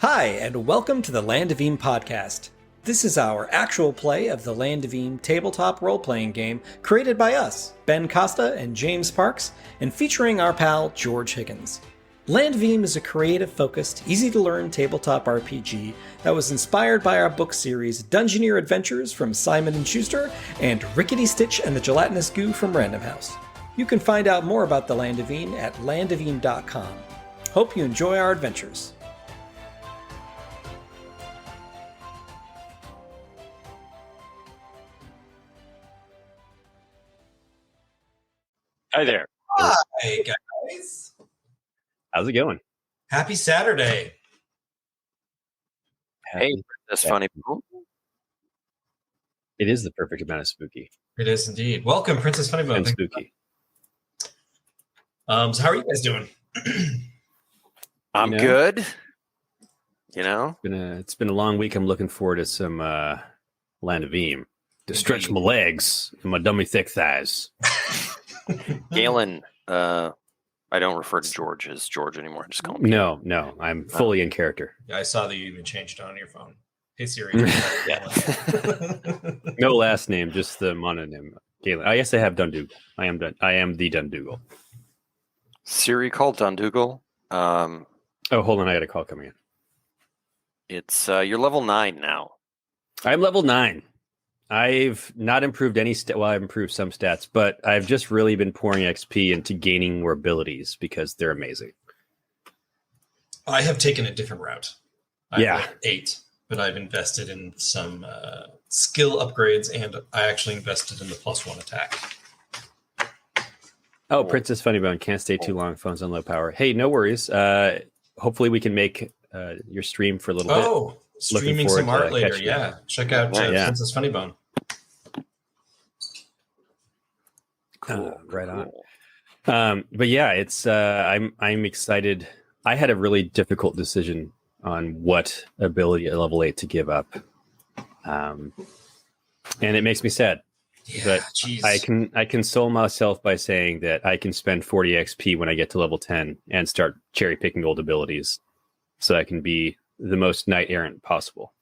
Hi, and welcome to the Land of Eem podcast. This is our actual play of the Land of Eem tabletop role-playing game created by us, Ben Costa and James Parks, and featuring our pal George Higgins. Land of Eem is a creative-focused, easy-to-learn tabletop RPG that was inspired by our book series Dungeoneer Adventures from Simon & Schuster and Rickety Stitch and the Gelatinous Goo from Random House. You can find out more about the Land of Eem at landofeem.com. Hope you enjoy our adventures. Hi there. Hi, guys. How's it going? Happy Saturday. Hey, that's funny. It is the perfect amount of spooky It is indeed. Welcome, Princess Funnybone. and spooky. So how are you guys doing? I'm You know? good. You know, It's been a long week. I'm looking forward to some Land of Eem to stretch my legs and my dummy thick thighs. Galen. I don't refer to George as George anymore. I just call him. No, I'm fully in character. Yeah, I saw that you even changed it on your phone. Hey Siri. Yeah. No last name, just the mononym. Galen. I guess I have Dundougal. I am the Dundougal. Siri called Dundougal. Oh, hold on, I got a call coming in. It's you're level 9 now. I'm level 9. I've not improved any well, I've improved some stats, but I've just really been pouring XP into gaining more abilities because they're amazing. I have taken a different route. I'm Yeah. at 8, but I've invested in some skill upgrades, and I actually invested in the +1 attack. Oh, Princess Funnybone can't stay too long. Phone's on low power. Hey, no worries. Hopefully we can make your stream for a little bit. Oh, streaming forward some to art later. catching you. Yeah, check out Yeah. Princess Funnybone. Cool. Right on. But yeah, it's I'm excited. I had a really difficult decision on what ability at level 8 to give up, and it makes me sad. Yeah, But jeez. I console myself by saying that I can spend 40 XP when I get to level 10 and start cherry picking old abilities, so I can be the most knight errant possible.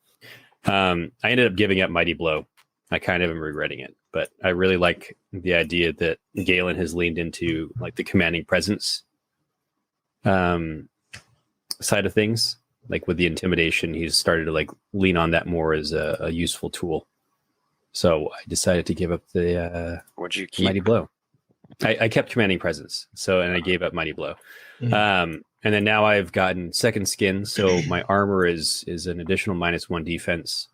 I ended up giving up Mighty Blow. I kind of am regretting it, but I really like the idea that Galen has leaned into like the commanding presence side of things. Like with the intimidation, he's started to like lean on that more as a useful tool. So I decided to give up the What'd you keep? Mighty Blow. I kept commanding presence, and I gave up Mighty Blow. Mhm. And then now I've gotten second skin, so my armor is an additional -1 defense.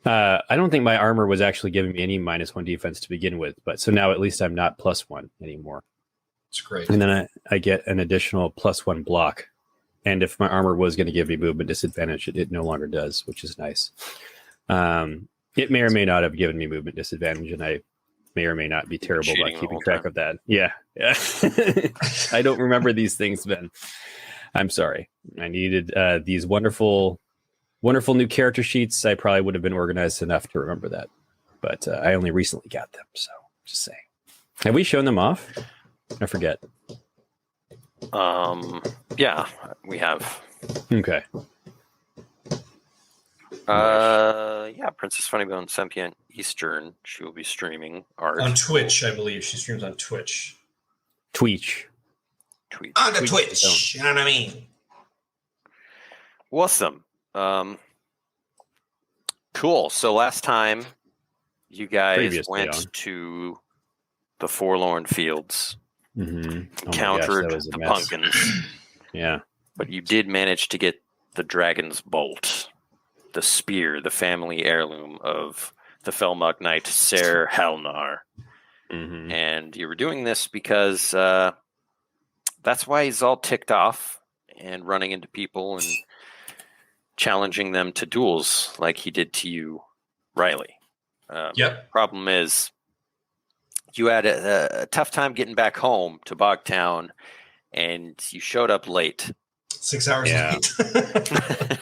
I don't think my armor was actually giving me any -1 defense to begin with, but so now at least I'm not +1 anymore. It's great. And then I get an additional +1 block. And if my armor was going to give me movement disadvantage, it no longer does, which is nice. It may or may not have given me movement disadvantage, and I may or may not be terrible cheating about the keeping whole track time. of that. Yeah. I don't remember these things, Ben. I'm sorry. I needed these wonderful new character sheets. I probably would have been organized enough to remember that, but I only recently got them, so just saying. Have we shown them off? I forget. Yeah, we have. Okay. Yeah, Princess Funnybone, 7 p.m. Eastern. She will be streaming art. On Twitch, I believe. She streams on Twitch. Tweech. Tweet. On the Twitch Twitch. is its You know what I mean? Awesome. Cool. So last time you guys Previously went on. to the Forlorn Fields, Mm-hmm. encountered that was a the mess. pumpkins, Yeah. but you did manage to get the dragon's bolt, the spear, the family heirloom of the Felmog Knight, Ser Halnar. Mm-hmm. And you were doing this because that's why he's all ticked off and running into people and challenging them to duels like he did to you, Rylee. Yep. Problem is, you had a tough time getting back home to Bogtown, and you showed up late. 6 hours Yeah. late.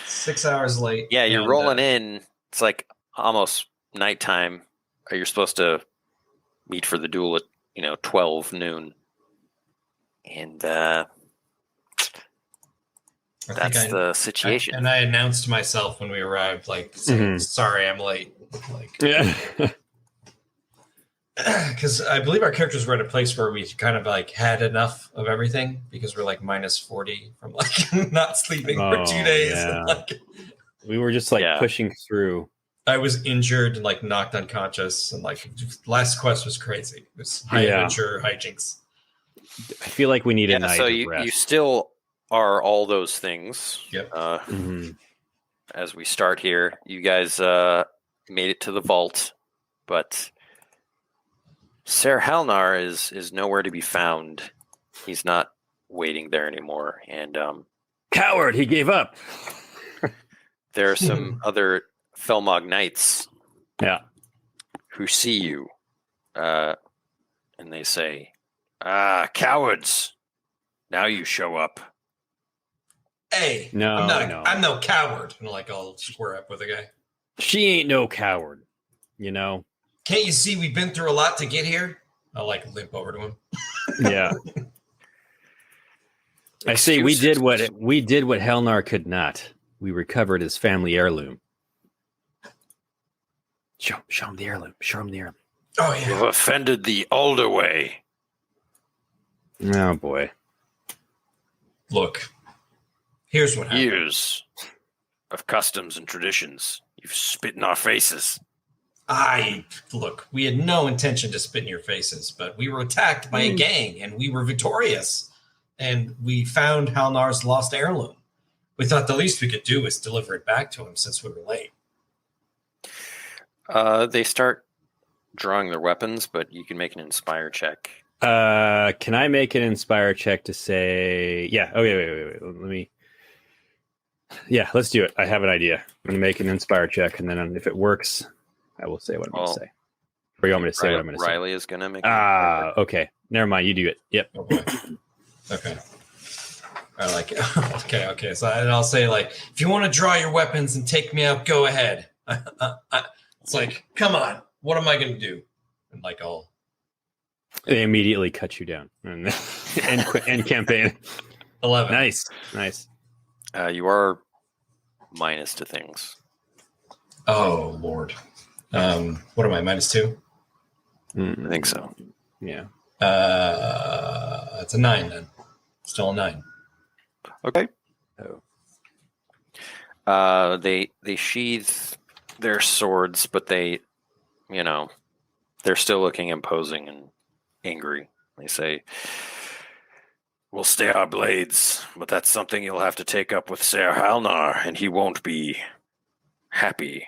6 hours late. Yeah, you're and, rolling in. It's like almost nighttime. You're supposed to meet for the duel at 12 noon. And That's the situation. And I announced myself when we arrived, like, saying, sorry, I'm late. Like, Yeah. because I believe our characters were at a place where we kind of like had enough of everything because we're like minus 40 from like not sleeping for 2 days. Yeah. And, like, We were just like pushing through. I was injured and like knocked unconscious, and like last quest was crazy. It was high adventure hijinks. I feel like we need a night so of rest. you still are all those things. Yep. As we start here, you guys made it to the vault, but Ser Halnar is nowhere to be found. He's not waiting there anymore, and coward, he gave up. There are some other Felmog Knights, who see you, and they say, cowards! Now you show up. Hey, I'm no coward. And like I'll square up with a guy. She ain't no coward, you know. Can't you see we've been through a lot to get here? I'll like limp over to him. Yeah. I say we did what Halnar could not. We recovered his family heirloom. Show him the heirloom. Show him the heirloom. Oh yeah. You've offended the Alder way. Oh boy. Look. Here's what happened. Years of customs and traditions. You've spit in our faces. Look, we had no intention to spit in your faces, but we were attacked by a gang and we were victorious. And we found Halnar's lost heirloom. We thought the least we could do was deliver it back to him since we were late. They start drawing their weapons, but you can make an inspire check. Can I make an inspire check to say... Yeah, wait. Let me... Yeah, let's do it. I have an idea. I'm going to make an inspire check, and then if it works, I will say what I'm going to say. Or you want me to say what I'm going to say? Rylee is going to make okay. Never mind. You do it. Yep. Oh boy. Okay. I like it. Okay. So I'll say, like, if you want to draw your weapons and take me out, go ahead. It's like, come on. What am I going to do? And like, they immediately cut you down and campaign. 11. Nice. You are minus to things. Oh, Lord. What am I, minus 2? I think so. Yeah. It's a 9 then. Still a 9. Okay. Oh. They sheathe their swords, but they're still looking imposing and angry. They say, "We'll stay our blades, but that's something you'll have to take up with Ser Halnar, and he won't be happy."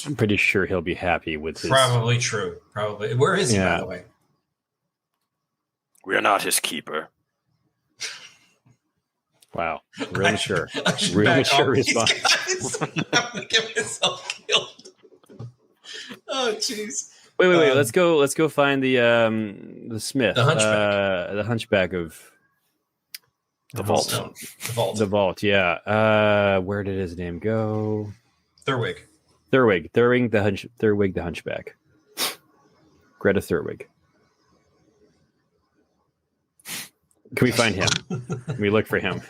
I'm pretty sure he'll be happy with his... Probably true. Probably. Where is he, by the way? We are not his keeper. Wow. Really sure. Really sure response. I'm going to get myself killed. Oh, jeez. Wait. Let's go find the smith. The hunchback. The hunchback of... The vault. The vault, yeah. Where did his name go? Thurwig the hunchback. Greta Thurwig. Can we find him? Can we look for him?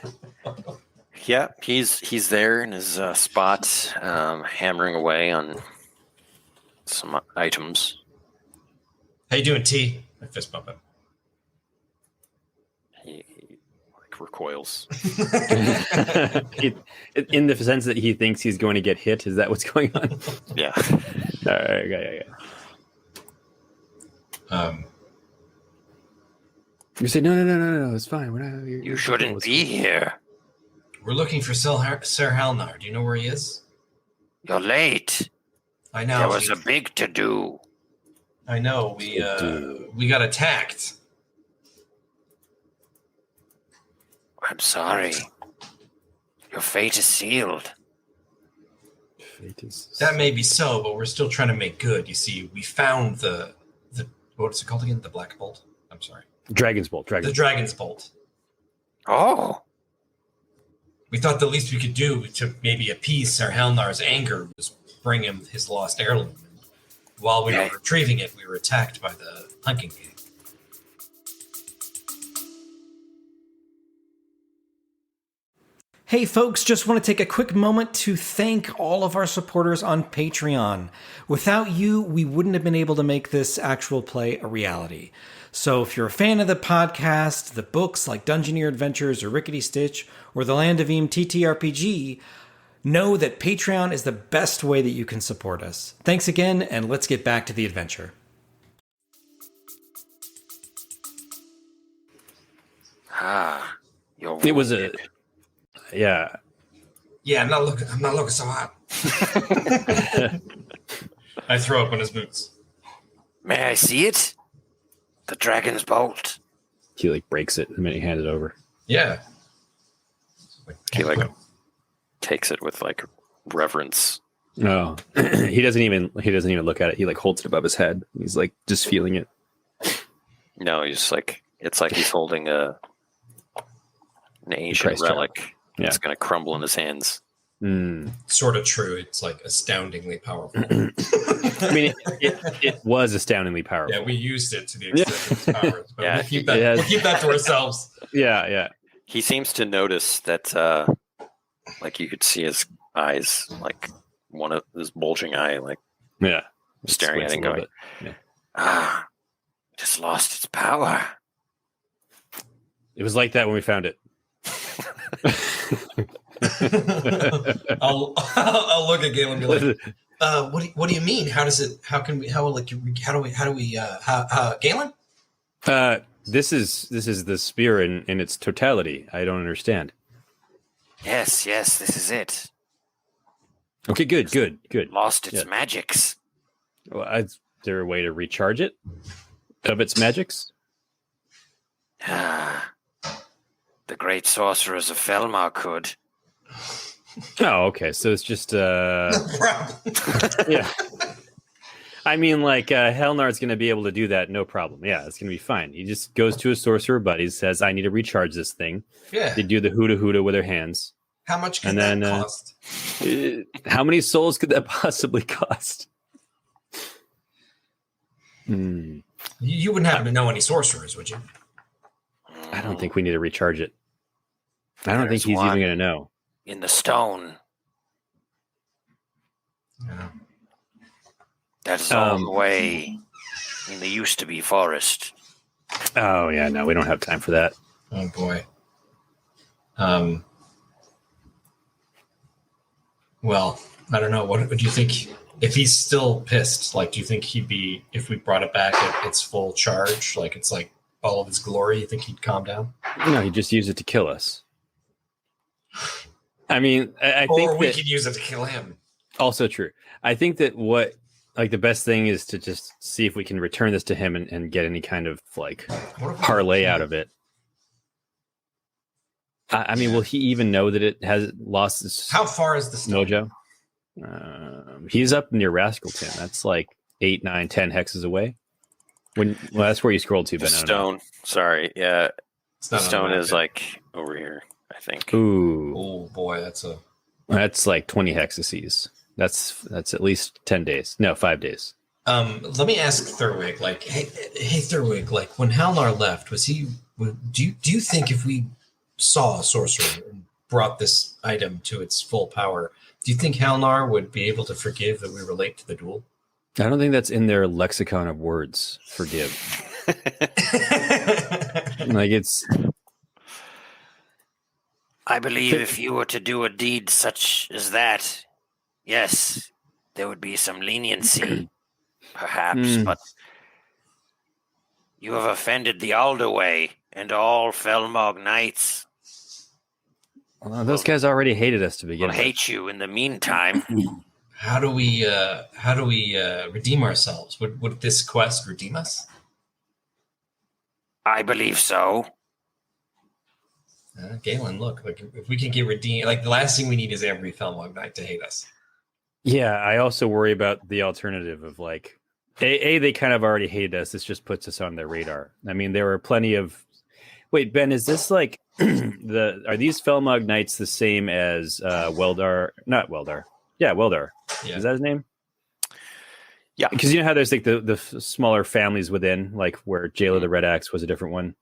Yeah, he's there in his spot, hammering away on some items. How you doing, T? I fist bump him. He recoils. In the sense that he thinks he's going to get hit. Is that what's going on? Yeah. All right. Yeah. You say no. It's fine. We're not. You shouldn't be here. We're looking for Ser Halnar. Do you know where he is? You're late. I know. There was a big to-do. I know. We got attacked. I'm sorry. Your fate is sealed. That may be so, but we're still trying to make good. You see, we found the what's it called again? The Black Bolt? I'm sorry. Dragon's Bolt. The Dragon's Bolt. Oh. We thought the least we could do to maybe appease Ser Halnar's anger was bring him his lost heirloom. And while we were retrieving it, we were attacked by the hunking gang. Hey folks, just want to take a quick moment to thank all of our supporters on Patreon. Without you, we wouldn't have been able to make this actual play a reality. So if you're a fan of the podcast, the books like Dungeoneer Adventures or Rickety Stitch, or the Land of Eem TTRPG, know that Patreon is the best way that you can support us. Thanks again, and let's get back to the adventure. It was a... Yeah. Yeah, I'm not looking so hot. I throw up on his boots. May I see it? The dragon's bolt. He like breaks it the minute he hands it over. Yeah. He like takes it with like reverence. No, he doesn't even look at it. He like holds it above his head. He's like just feeling it. No, he's like, it's like he's holding an ancient Christ relic. child. Yeah. It's going to crumble in his hands. Sort of true. It's like astoundingly powerful. I mean, it was astoundingly powerful. Yeah, we used it to the extent of its powers. But Yeah, we'll keep that to ourselves. Yeah. He seems to notice that, like you could see his eyes, like one of his bulging eye, like staring at it and going, it has lost its power. It was like that when we found it. I'll look at Galen and be like, what do you mean? Galen? This is the spear in its totality. I don't understand. Yes, this is it. Okay, good. Lost its magics. Well, is there a way to recharge it of its magics? The great sorcerers of Felmog could. Oh, okay. So it's just No problem. yeah. I mean, like Halnar's going to be able to do that, no problem. Yeah, it's going to be fine. He just goes to his sorcerer buddies, says, "I need to recharge this thing." Yeah. They do the huda with their hands. How much could that cost? How many souls could that possibly cost? You wouldn't happen to know any sorcerers, would you? I don't think we need to recharge it. I don't think he's even going to know. In the stone. Yeah. That is all the way in the used-to-be forest. Oh, yeah, no, we don't have time for that. Oh, boy. Well, I don't know. What do you think? If he's still pissed, like, do you think he'd be, if we brought it back at its full charge, like it's like all of his glory, you think he'd calm down? No, he just used it to kill us. I mean, I think or we could use it to kill him. Also true. I think that the best thing is to just see if we can return this to him and get any kind of like parlay out of it. I mean, will he even know that it has lost its How far is the stone? mojo? He's up near Rascalton. That's like 8, 9, 10 hexes away. That's where you scrolled to, The Ben. stone. Sorry. Yeah. It's The not on stone map is yet. like over here, I think. Ooh, Oh boy, that's like 20 hexases. That's at least 10 days. No, 5 days. Let me ask Thurwig, like, hey Thurwig, like when Halnar left, do you think if we saw a sorcerer and brought this item to its full power, do you think Halnar would be able to forgive that we were late to the duel? I don't think that's in their lexicon of words. Forgive. Like it's. I believe if you were to do a deed such as that, yes, there would be some leniency, perhaps, but you have offended the Alder way and all Felmog Knights. Well, those guys already hated us to begin Will with. hate you in the meantime. How do we redeem ourselves? Would this quest redeem us? I believe so. Galen, look, like if we can get redeemed, like the last thing we need is every Felmog Knight to hate us. Yeah, I also worry about the alternative of like, they kind of already hated us. This just puts us on their radar. I mean, there were plenty of. Wait, Ben, is this like are these Felmog Knights the same as Weldar? Not Weldar. Yeah, Weldar. Yeah. Is that his name? Yeah. Because you know how there's like the smaller families within, like where Jailer the Red Axe was a different one.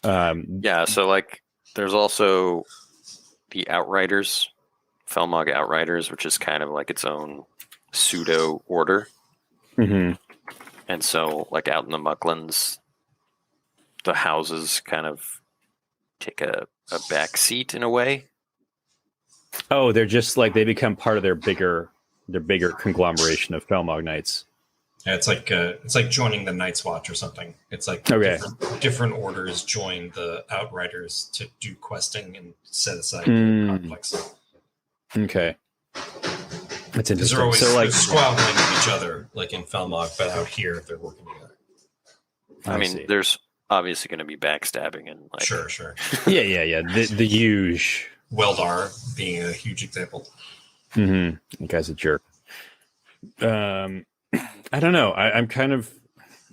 Yeah, so like there's also the Outriders, Felmog Outriders, which is kind of like its own pseudo order. Mm-hmm. And so, like out in the Mucklands, the houses kind of take a back seat in a way. Oh, they're just like they become part of their bigger conglomeration of Felmog Knights. Yeah, it's like joining the Night's Watch or something. It's like different orders join the Outriders to do questing and set aside conflicts. Okay, that's interesting. They're always so, like squabbling with each other, like in Felmog, but out here they're working together. I mean, there's obviously going to be backstabbing and like Sure. yeah. The huge Weldar being a huge example. Mm-hmm. That guy's a jerk. I don't know. I'm kind of.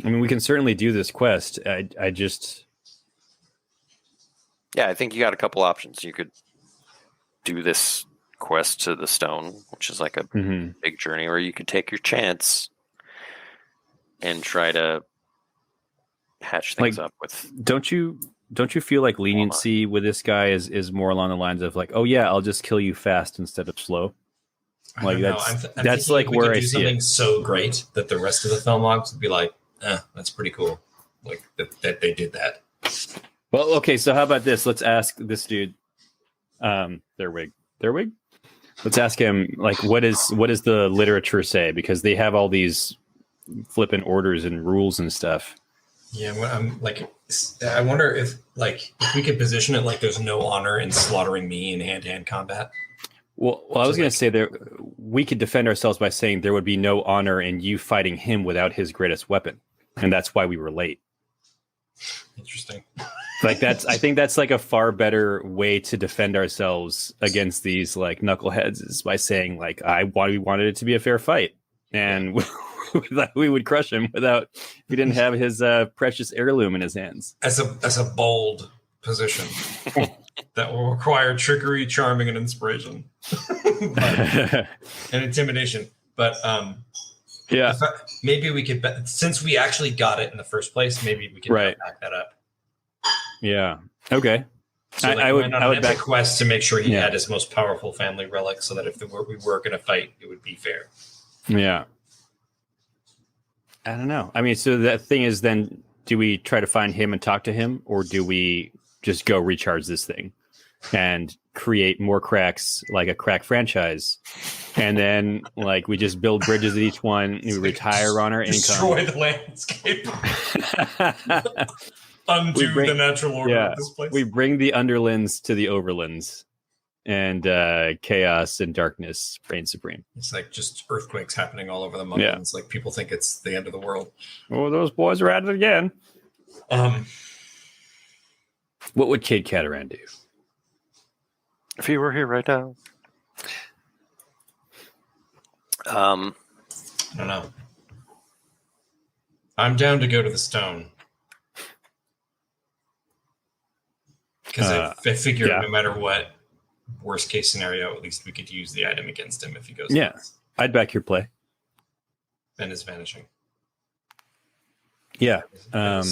I mean, we can certainly do this quest. I just. Yeah, I think you got a couple options. You could do this quest to the stone, which is like a big journey, or you could take your chance and try to hatch things up with. Don't you feel like leniency with this guy is more along the lines of like, oh yeah, I'll just kill you fast instead of slow. Like that's like where I see something it. So great that the rest of the Felmogs would be like, that's pretty cool. Like that they did that. Well, okay, so how about this? Let's ask this dude, their wig. Let's ask him like, what does the literature say? Because they have all these flippant orders and rules and stuff. Yeah, I'm like, I wonder if we could position it like there's no honor in slaughtering me in hand-to-hand combat. Well, I was going to say there we could defend ourselves by saying there would be no honor in you fighting him without his greatest weapon, and that's why we were late. Interesting. Like I think that's like a far better way to defend ourselves against these like knuckleheads is by saying like we wanted it to be a fair fight, and we would crush him if we didn't have his precious heirloom in his hands. As a bold position. That will require trickery, charming, and inspiration, and intimidation. But yeah, maybe we could, since we actually got it in the first place, maybe we can back that up. Yeah. Okay. So I would back a quest to make sure he had his most powerful family relic, so that if we were going to fight, it would be fair. Yeah. I don't know. I mean, so the thing is, then, do we try to find him and talk to him, or do we just go recharge this thing and create more cracks like a crack franchise, and then like we just build bridges at each one, we retire on our destroy income, the landscape, undo the natural order of this place. We bring the underlands to the overlands, and chaos and darkness reign supreme. It's like just earthquakes happening all over the mountains. Like people think it's the end of the world. Oh, those boys are at it again. What would Kid Cataran do? If he were here right now. I don't know. I'm down to go to the stone. Because I figure no matter what, worst case scenario, at least we could use the item against him if he goes. Yeah, I'd back your play. Ben is vanishing. Yeah. Well,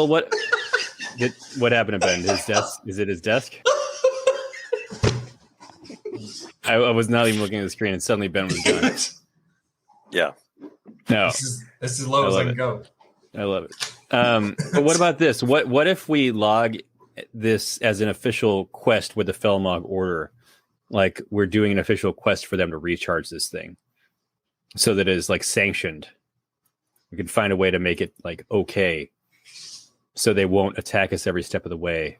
what happened to Ben? His desk? Is it his desk? I was not even looking at the screen, and suddenly Ben was gone. Yeah. No. This is as low as I can go. I love it. But what about this? What if we log this as an official quest with the Felmog Order? Like we're doing an official quest for them to recharge this thing, so that it is like sanctioned. We can find a way to make it like okay, so they won't attack us every step of the way.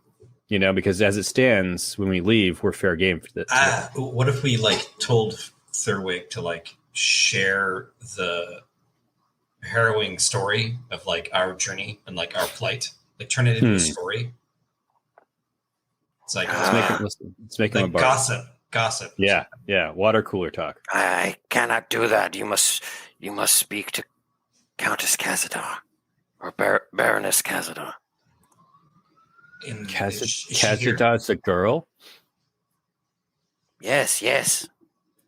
You know, because as it stands, when we leave, we're fair game for this. What if we like told Thurwig to like share the harrowing story of like our journey and like our plight, like turn it into a story? It's like let's make him a bar. Gossip. Yeah. Water cooler talk. I cannot do that. You must speak to Countess Cazador or Baroness Cazador. Cazador's a girl? Yes.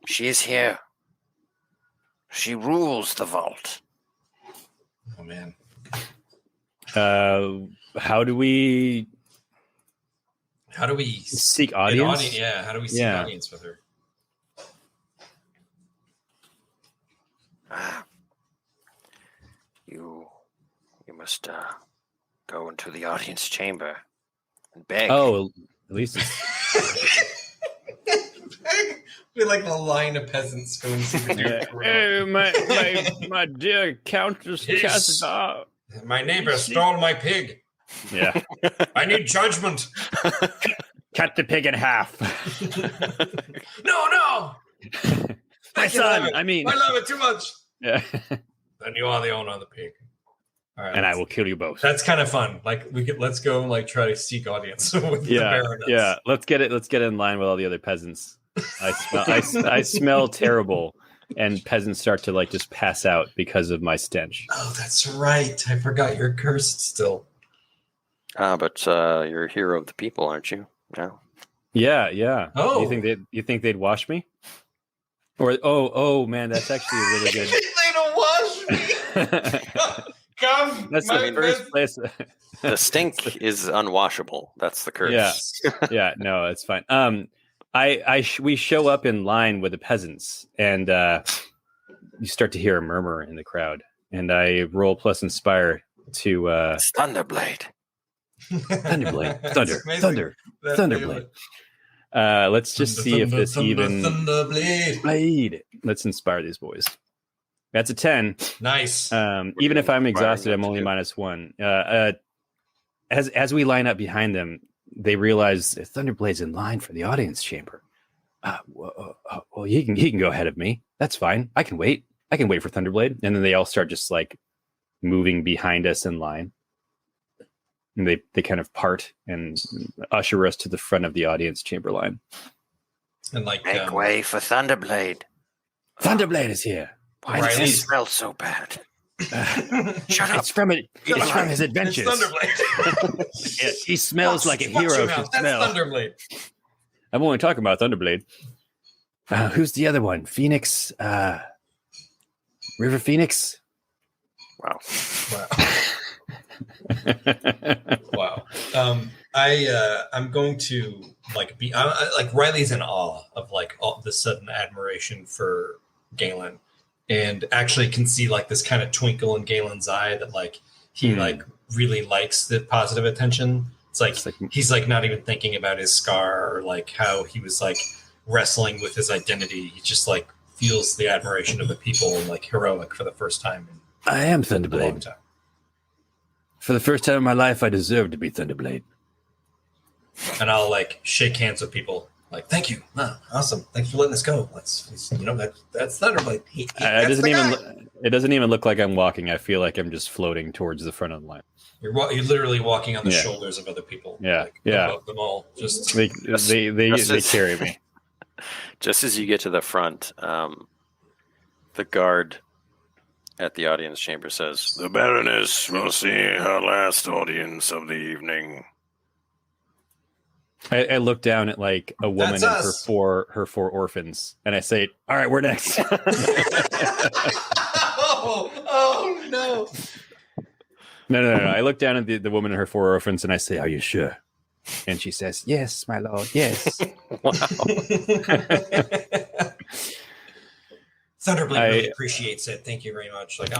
She is here. She rules the vault. Oh, man. How do we... How do we seek get audience? Yeah, how do we seek audience with her? You must go into the audience chamber and beg. Oh, at least it's... We like the line of peasants going through the Hey, my dear Countess Cassidy. My neighbor stole my pig. Yeah. I need judgment. Cut the pig in half. No. My son, I mean. I love it too much. Yeah. Then you are the owner of the pig. All right, and I will kill you both. That's kind of fun. Like let's go and like try to seek audience with the baroness. Yeah. Let's get in line with all the other peasants. I smell terrible, and peasants start to like just pass out because of my stench. Oh, that's right. I forgot you're cursed still. But you're a hero of the people, aren't you? No. Yeah. Oh, you think they'd wash me? Or oh man, that's actually a really good. They don't wash me. Come. That's the first place. The stink is unwashable. That's the curse. Yeah. No, it's fine. We show up in line with the peasants, and you start to hear a murmur in the crowd. And I roll plus inspire to Thunderblade. Thunderblade. Let's just see if this even blade. Let's inspire these boys. That's a 10. Nice. Even if I'm exhausted, I'm only -1. As we line up behind them, they realize Thunderblade's in line for the audience chamber. Well, he can go ahead of me. That's fine. I can wait. I can wait for Thunderblade. And then they all start just like moving behind us in line. And they kind of part and usher us to the front of the audience chamber line. And like make way for Thunderblade. Thunderblade is here. Why does he smell so bad? Shut up! It's from his adventures. It's Thunderblade. He smells like a hero. That's Thunderblade. I'm only talking about Thunderblade. Who's the other one? Phoenix. River Phoenix. Wow. Wow. I'm going to like be like Rylee's in awe of like all the sudden admiration for Galen, and actually can see like this kind of twinkle in Galen's eye that like he like really likes the positive attention. It's like he's like not even thinking about his scar or like how he was like wrestling with his identity. He just like feels the admiration of the people and like heroic for the first time in I am a long Thunderblade. time. For the first time in my life, I deserve to be Thunderblade. And I'll like shake hands with people. Like, thank you. Awesome. Thanks for letting us go. That's Thunderblade. It doesn't even look like I'm walking. I feel like I'm just floating towards the front of the line. You're literally walking on the shoulders of other people. Yeah. Like, above them all. Just they carry me. Just as you get to the front, the guard at the audience chamber says, "The Baroness will see her last audience of the evening." I look down at like a woman and her four orphans, and I say, "All right, we're next." oh no! No. I look down at the woman and her 4 orphans, and I say, "Are you sure?" And she says, "Yes, my lord. Yes." Wow. Thunderblade really appreciates it. Thank you very much. Like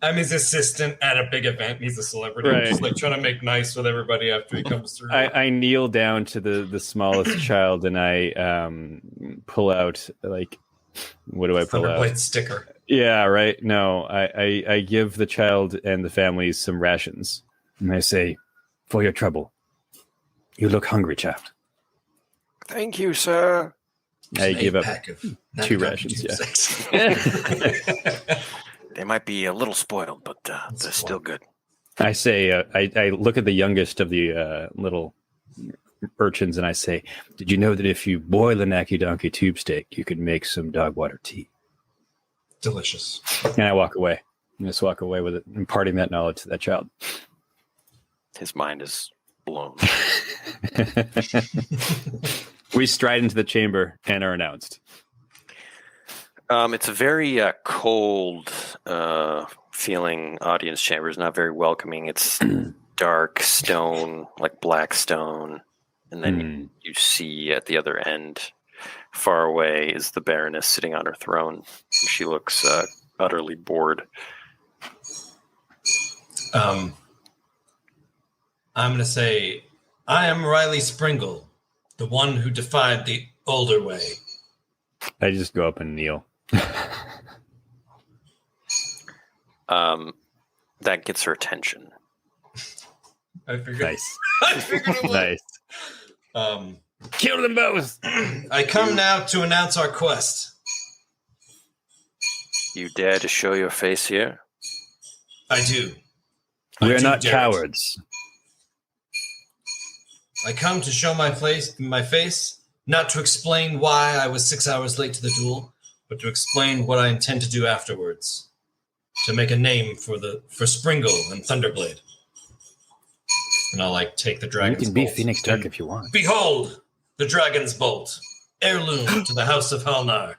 I'm his assistant at a big event. He's a celebrity. Right. I'm just like trying to make nice with everybody after he comes through. I kneel down to the smallest child, and I pull out like, what do I pull out? Thunderblade sticker. Yeah, right. No, I give the child and the family some rations, and I say, "For your trouble, you look hungry, child." Thank you, sir. I give up 2 rations. Yeah. They might be a little spoiled, but they're still good. I say, I look at the youngest of the little urchins, and I say, "Did you know that if you boil an Aki Donkey tube steak, you could make some dog water tea?" Delicious. And I walk away. I just walk away with it, imparting that knowledge to that child. His mind is blown. We stride into the chamber and are announced. It's a very cold feeling audience chamber. It's not very welcoming. It's dark stone, like black stone. And then you see at the other end, far away, is the Baroness sitting on her throne. She looks utterly bored. I'm going to say, I am Rylee Springle, the one who defied the Alder way. I just go up and kneel. That gets her attention. I figured. Nice. I figured it would. Nice. Kill them both. I come now to announce our quest. You dare to show your face here? I do. We I are do not dare it. cowards. I come to show my face, not to explain why I was 6 hours late to the duel, but to explain what I intend to do afterwards. To make a name for Springle and Thunderblade. And I'll take the You dragon's can be bolt. Phoenix Dark if you want. Behold, the dragon's bolt, heirloom to the House of Halnar.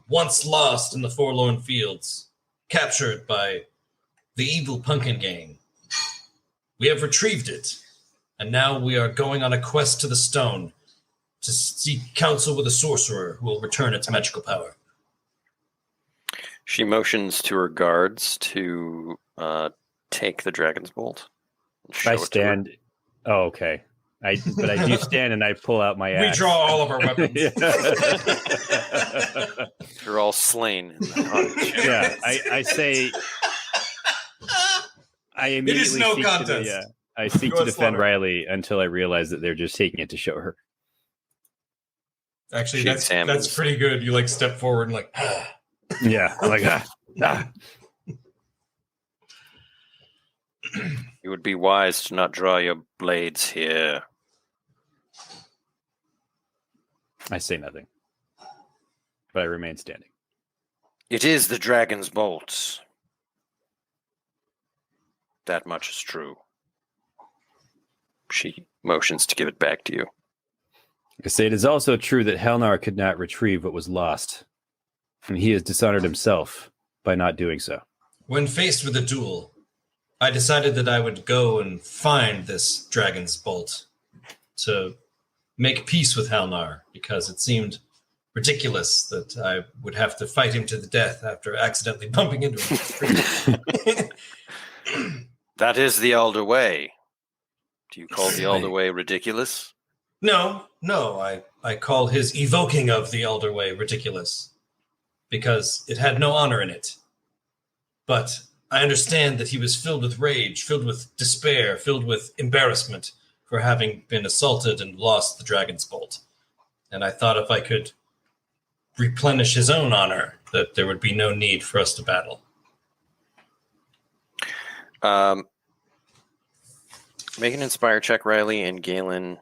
Once lost in the forlorn fields, captured by the evil pumpkin gang. We have retrieved it, and now we are going on a quest to the stone to seek counsel with a sorcerer who will return its magical power. She motions to her guards to take the dragon's bolt. I stand. Oh, okay. But I do stand and I pull out my axe. We draw all of our weapons. You're all slain. In the cottage. Yeah, I say. I immediately. It is no contest. I seek Go to defend slaughter. Rylee until I realize that they're just taking it to show her. Actually, She that's examines. pretty good. You step forward and Yeah, I'm like ah. You would be wise to not draw your blades here. I say nothing, but I remain standing. It is the dragon's bolt. That much is true. She motions to give it back to you. I say it is also true that Halnar could not retrieve what was lost, and he has dishonored himself by not doing so. When faced with a duel, I decided that I would go and find this dragon's bolt to make peace with Halnar, because it seemed ridiculous that I would have to fight him to the death after accidentally bumping into him. That is the Alder way. Do you call the Alder way ridiculous? No, I call his evoking of the Alder way ridiculous, because it had no honor in it. But I understand that he was filled with rage, filled with despair, filled with embarrassment for having been assaulted and lost the dragon's bolt. And I thought if I could replenish his own honor, that there would be no need for us to battle. Make an inspire check, Rylee, and Galen.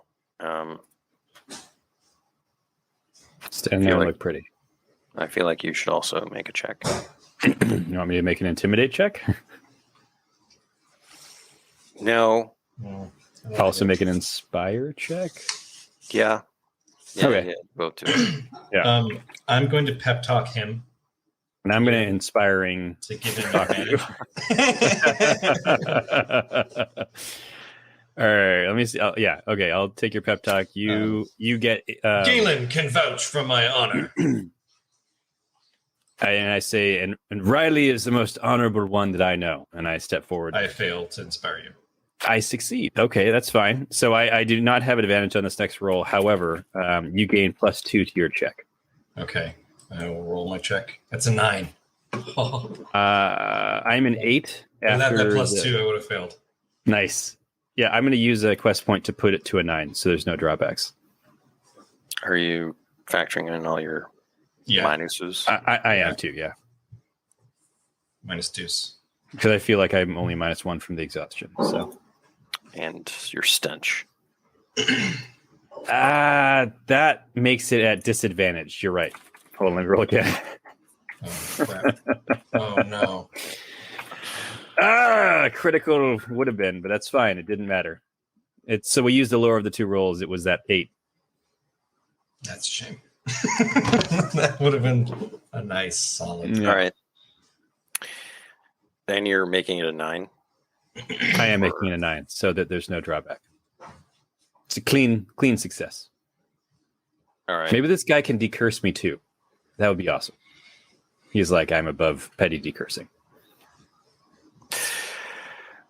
Stand there and look pretty. I feel like you should also make a check. You want me to make an intimidate check? No. Also make an inspire check? Yeah. Okay. Yeah, both do it. Yeah. I'm going to pep talk him And I'm going to inspiring. to give him Talk to you. All right. Let me see. Oh, yeah. Okay. I'll take your pep talk. You get. Galen can vouch for my honor. And I say, and Rylee is the most honorable one that I know. And I step forward. I fail to inspire you. I succeed. Okay, that's fine. So I do not have advantage on this next roll. However, you gain +2 to your check. Okay, I will roll my check. That's a 9. I'm an 8. And that After +2, I would have failed. Nice. Yeah, I'm going to use a quest point to put it to a 9, so there's no drawbacks. Are you factoring in all your minuses? I am too, yeah. Minus deuce. Because I feel like I'm only -1 from the exhaustion. So, and your stench. that makes it at disadvantage. You're right. Hold on, let me roll again. Oh, crap. Oh, no. Critical would have been, but that's fine. It didn't matter. So we used the lower of the two rolls. It was that 8. That's a shame. That would have been a nice, solid. Yeah. All right. Then you're making it a 9. I am making it a 9, so that there's no drawback. It's a clean success. All right. Maybe this guy can decurse me too. That would be awesome. He's like, I'm above petty decursing.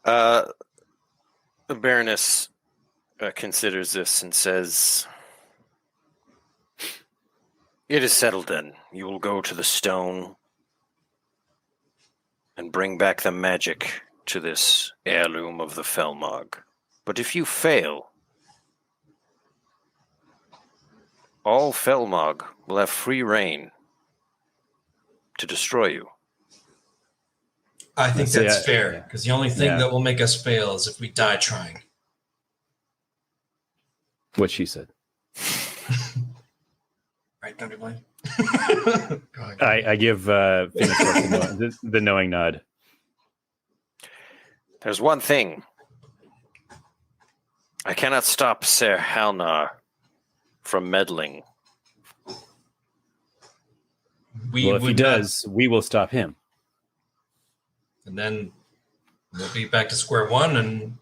The Baroness considers this and says, "It is settled then. You will go to the stone and bring back the magic to this heirloom of the Felmog. But if you fail, all Felmog will have free reign to destroy you." I think that's fair, because the only thing Yeah. that will make us fail is if we die trying. What she said. Right, don't you blame? I give Phoenix the knowing nod. There's one thing. I cannot stop Sir Halnar from meddling. Well, if he does, we will stop him. And then we'll be back to square one, and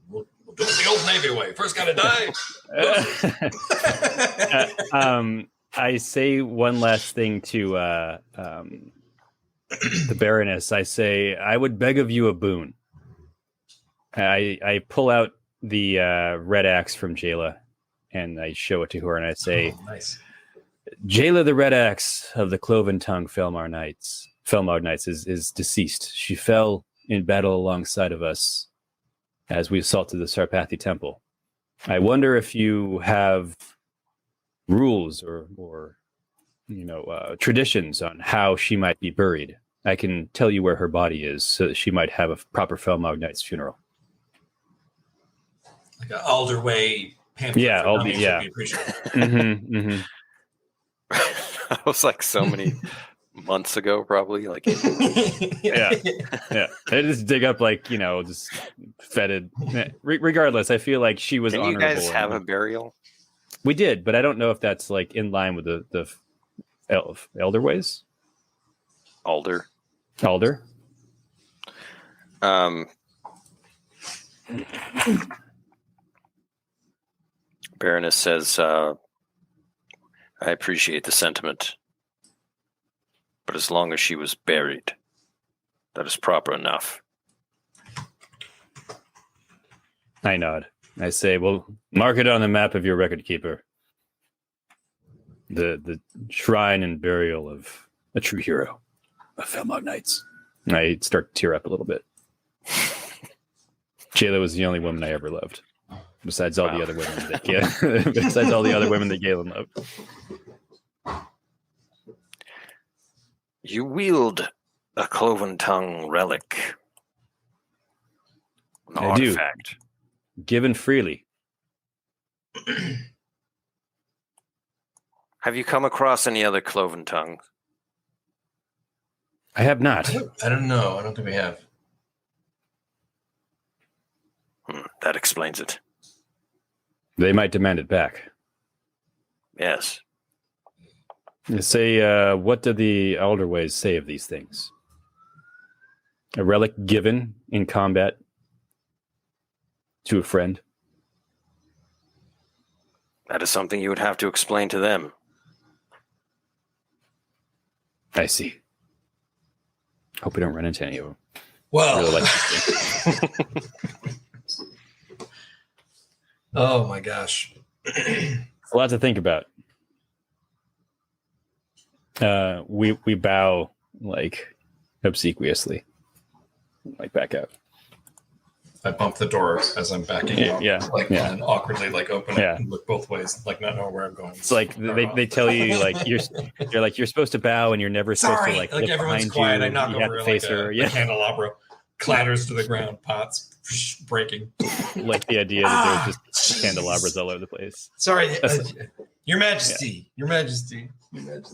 we'll do it the old Navy way. First got to die. I say one last thing to the Baroness. I say, I would beg of you a boon. I pull out the red axe from Jayla, and I show it to her, and I say, nice. Jayla the Red Axe of the Cloven Tongue Felmog Knights is deceased. She fell in battle alongside of us as we assaulted the Sarpathi Temple. I wonder if you have rules or traditions on how she might be buried. I can tell you where her body is so that she might have a proper Felmog Knight's funeral. Like an Alder way pamphlet. Yeah, for dummies would be appreciated. I was like so many months ago, probably. Like, yeah. I just dig up just fetid. Regardless, I feel like she was Didn't you honorable. guys have a burial? We did, but I don't know if that's like in line with the elder ways. Alder. Baroness says, I appreciate the sentiment, but as long as she was buried, that is proper enough. I nod. I say, well, mark it on the map of your record keeper. The shrine and burial of a true hero, of Felmog Knights. I start to tear up a little bit. Jayla was the only woman I ever loved. Besides all the other women that Galen loved. You wield a cloven tongue relic. An artifact. Given freely. Have you come across any other cloven tongues? I have not. I don't know. I don't think we have. That explains it. They might demand it back. Yes. Say, what do the Alder ways say of these things? A relic given in combat to a friend? That is something you would have to explain to them. I see. Hope we don't run into any of them. Well, Really like this thing. Oh my gosh. It's a lot to think about. We bow obsequiously, back out. I bump the door as I'm backing out. And awkwardly open it and look both ways, not knowing where I'm going. It's like they tell you you're supposed to bow and you're never supposed to look everyone's behind quiet. you. I knock You have over to face her. a candelabra, clatters to the ground, pots breaking. Like the idea that there's just candelabras all over the place. Sorry, Your Majesty. Your Majesty.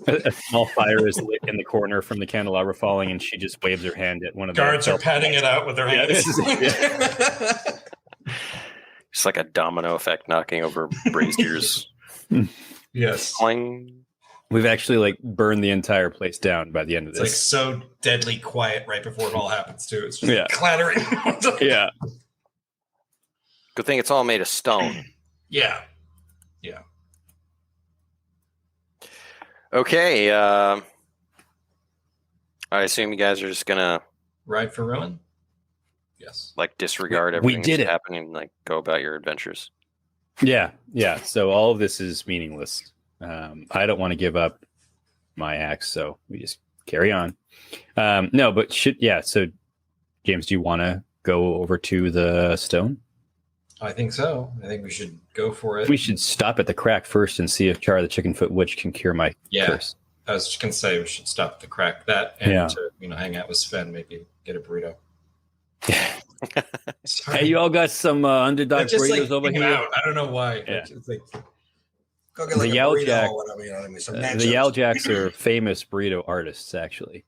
A small fire is lit in the corner from the candelabra falling, and she just waves her hand at one of the guards are patting it out with their hands. It's like a domino effect knocking over braziers. Yes. Cling. We've actually burned the entire place down by the end of this. It's so deadly quiet right before it all happens too. It's just clattering. Yeah. Good thing it's all made of stone. Yeah. Okay. I assume you guys are just gonna Ride for ruin? Yes. like disregard We everything did that's it. happening and like go about your adventures. Yeah. So all of this is meaningless. I don't want to give up my axe, so we just carry on. No, but so James, do you want to go over to the stone? I think so. I think we should go for it. We should stop at the crack first and see if Char the Chickenfoot Witch can cure my curse. I was just gonna say we should stop the crack that and to hang out with Sven, maybe get a burrito. Hey, you all got some underdog burritos over here? I don't know why. Yeah. It's like, Go get like The a burrito Yowjack- or whatever, you know what I mean? Some The nachos. Yaljacks are famous burrito artists, actually.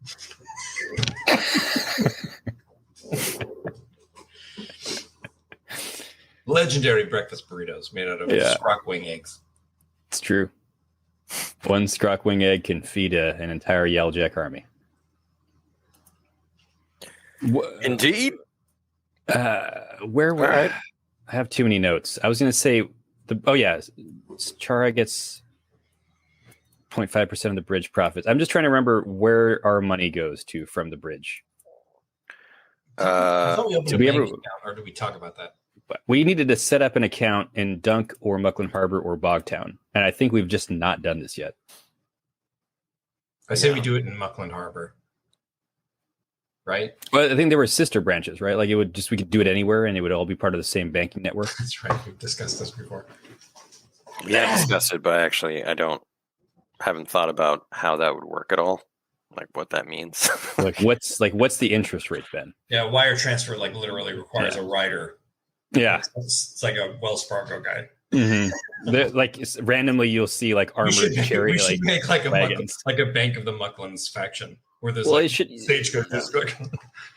legendary breakfast burritos made out of scrock wing eggs. It's true. One Scrockwing egg can feed an entire Yellowjack army. Indeed. Where were I have too many notes. I was going to say Chara gets 0.5% of the bridge profits. I'm just trying to remember where our money goes to from the bridge. I thought we opened did a we bank ever- account, or did we talk about that? But we needed to set up an account in Dunk or Muckland Harbor or Bogtown, and I think we've just not done this yet. I say we do it in Muckland Harbor. Right? Well, I think there were sister branches, right? Like we could do it anywhere, and it would all be part of the same banking network. That's right. We've discussed this before. We have discussed it, but actually, haven't thought about how that would work at all, like what that means. What's the interest rate, Ben? Yeah, wire transfer literally requires a rider. Yeah, it's like a Wells Fargo guy. Mm-hmm. Randomly, you'll see armored cherry. We should make a wagons. like a Bank of the Mucklands faction where there's stagecoaches.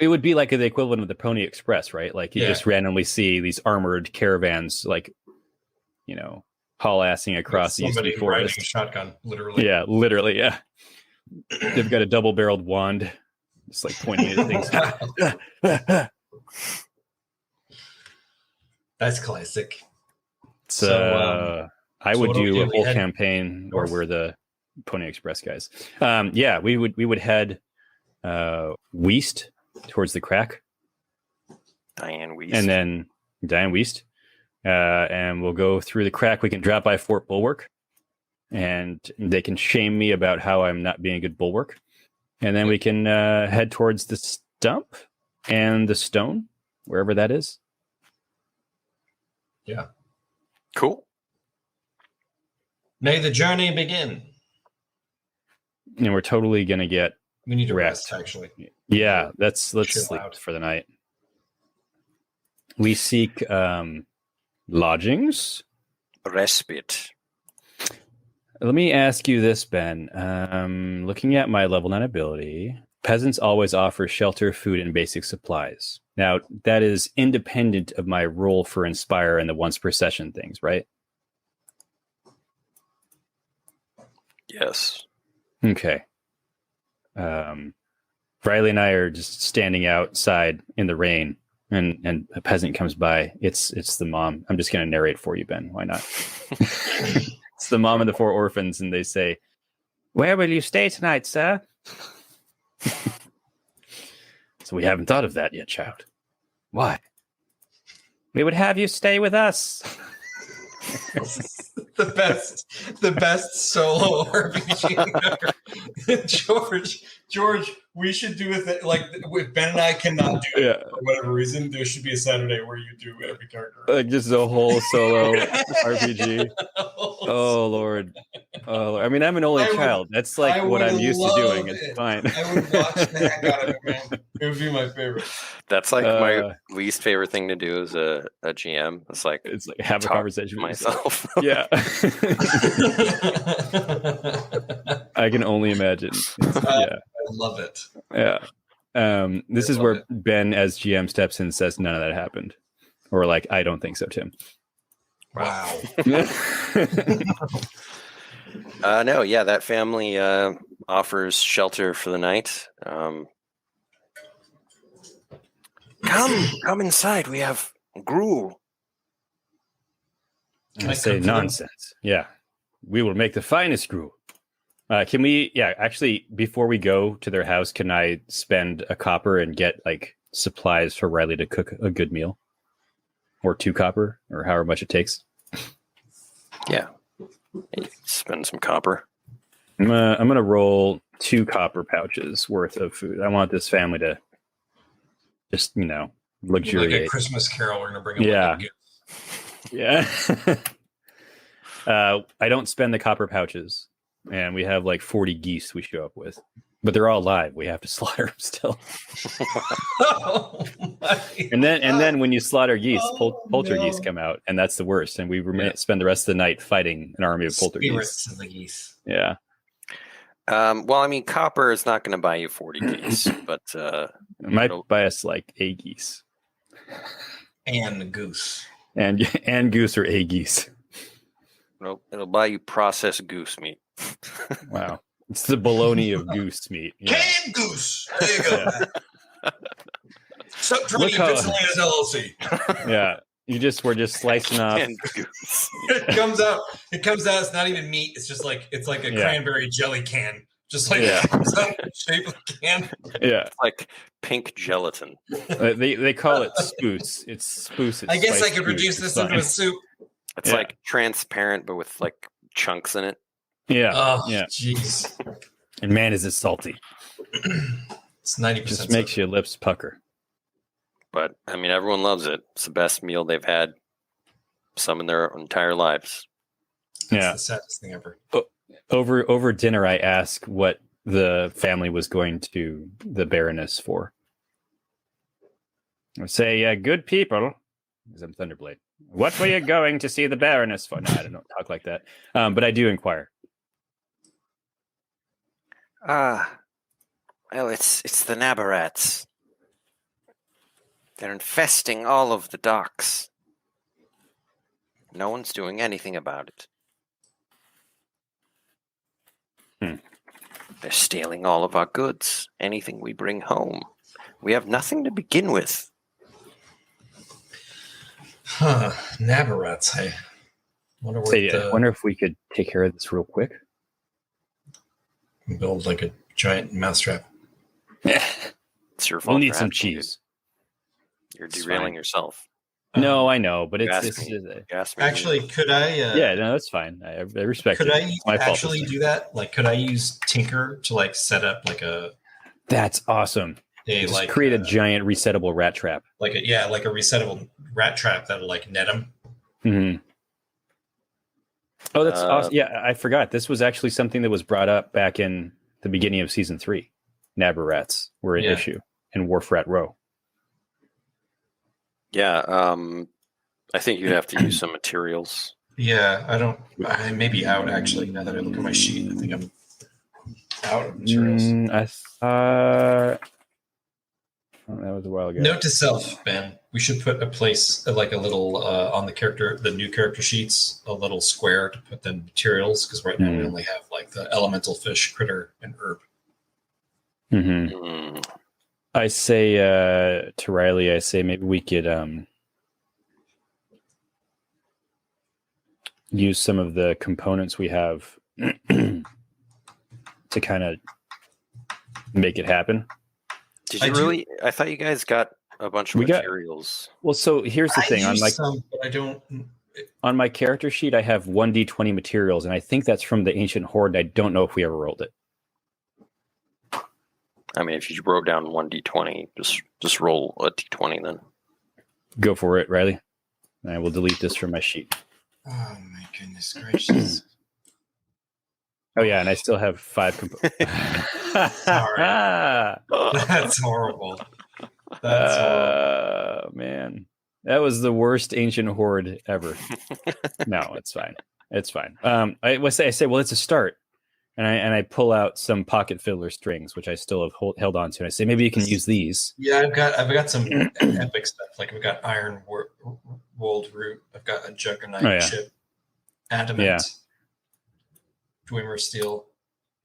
It would be like the equivalent of the Pony Express, right? You just randomly see these armored caravans, haul-assing across the somebody eastern forest. riding a shotgun, literally. Yeah, literally. Yeah, they've got a double-barreled wand, just pointing at things. That's classic. So I would do a whole head campaign where north? we're the Pony Express guys. We would head west towards the crack. Diane Weast. And then Diane Weast. And we'll go through the crack. We can drop by Fort Bulwark, and they can shame me about how I'm not being a good bulwark. And then we can head towards the stump and the stone, wherever that is. Yeah. Cool. May the journey begin. And we're totally going to get We need to rest. rest actually. Yeah, let's Chill sleep out. for the night. We seek lodgings. Respite. Let me ask you this, Ben. Looking at my level 9 ability, peasants always offer shelter, food, and basic supplies. Now, that is independent of my roll for Inspire and the once per session things, right? Yes. Okay. Rylee and I are just standing outside in the rain, and a peasant comes by. It's the mom. I'm just going to narrate for you, Ben. Why not? It's the mom of the 4 orphans, and they say, "Where will you stay tonight, sir?" So we haven't thought of that yet, child. Why? We would have you stay with us. the best solo RPG ever. George, we should do it if Ben and I cannot do it for whatever reason. There should be a Saturday where you do every character. Just a whole solo RPG. Oh Lord. I mean, I'm an only child. That's what I'm used to doing. It's fine. I would watch the heck out of it, man. It would be my favorite. That's my least favorite thing to do as a GM. It's like have a conversation with myself. Yeah. I can only imagine. I love it. Yeah. This is where Ben, as GM, steps in and says, "None of that happened," or I don't think so, Tim. Wow. No, yeah, that family offers shelter for the night. Come inside. We have gruel. Can I say cook for them? nonsense. Yeah. We will make the finest gruel. Can we, actually, before we go to their house, can I spend a copper and get like supplies for Rylee to cook a good meal? Or 2 copper, or however much it takes? Yeah. Spend some copper. I'm gonna roll 2 copper pouches worth of food. I want this family to just, luxuriate. Like a Christmas Carol, we're gonna bring them. Yeah. Like a gift. Yeah. I don't spend the copper pouches, and we have like 40 geese we show up with, but they're all live. We have to slaughter them still. Oh my And then when you slaughter geese, poltergeese no. come out, and that's the worst. And we spend the rest of the night fighting an army of poltergeese. Spirits of the geese. Yeah. Well, I mean, copper is not going to buy you 40 geese, but It might buy us like a geese. And the goose. And goose or a geese. it'll buy you processed goose meat. Wow. It's the bologna of goose meat. Yeah. Canned goose. There you go. Stop trying to Look how- eat Vigilantes LLC. Yeah. We're just slicing off. And goose. It comes out. It's not even meat. It's just like a cranberry jelly can. Just like shape of a can. Yeah. It's like pink gelatin. They call it spoos. It's spoos. I guess I could reduce this into a soup. It's like transparent, but with like chunks in it. Yeah. Oh, Yeah. jeez. And man, is it salty. It's 90%. Just makes your lips pucker. But I mean, everyone loves it. It's the best meal they've had, some in their entire lives. Yeah. It's the saddest thing ever. Over dinner, I asked what the family was going to the Baroness for. I say, good people, because I'm Thunderblade. What were you going to see the Baroness for? No, I don't talk like that. But I do inquire. Well, it's the Nabarats. They're infesting all of the docks. No one's doing anything about it. They're stealing all of our goods, anything we bring home. We have nothing to begin with. Huh. Nabarats. I wonder what I wonder if we could take care of this real quick. build like a giant mousetrap. It's your fault. We'll need for some asking, cheese. dude. You're It's derailing fine. yourself. No, I know, but You it's asked me. You asked me. Actually, could I? yeah, no, that's fine. I respect Could it. I It's my fault actually this time. do that? Like, could I use Tinker to like set up like a That's awesome. Just Just create a giant resettable rat trap. like a resettable rat trap that'll like net them? Mm-hmm. Oh, that's awesome. Yeah, I forgot. This was actually something that was brought up back in the beginning of season 3. Nabber rats were an issue in Wharf Rat Row. Yeah, I think you'd have to use some materials. Yeah, I may be out actually. Now that I look at my sheet, I think I'm out of materials. I thought that was a while ago. Note to self, Ben. We should put a place like a little on the new character sheets, a little square to put the materials because right now we only have like the elemental fish, critter, and herb. Mm-hmm. Mm. I say to Rylee, I say maybe we could use some of the components we have to kind of make it happen. Did you really? I thought you guys got a bunch of materials. Well, so here's the thing. I use some, but I don't. On my character sheet, I have 1d20 materials, and I think that's from the Ancient Horde. I don't know if we ever rolled it. I mean, if you wrote down 1d20, just roll a d20 then. Go for it, Rylee. And I will delete this from my sheet. Oh my goodness gracious! Oh yeah, and I still have 5 components. Sorry. That's horrible. That's horrible. Man, that was the worst Ancient Horde ever. No, it's fine. It's fine. I say, well, it's a start, and I pull out some pocket fiddler strings, which I still have held on to, and I say maybe you can use these. Yeah, I've got some epic stuff. Like I've got iron wold root. I've got a juggernaut chip, adamant, Dwemer steel.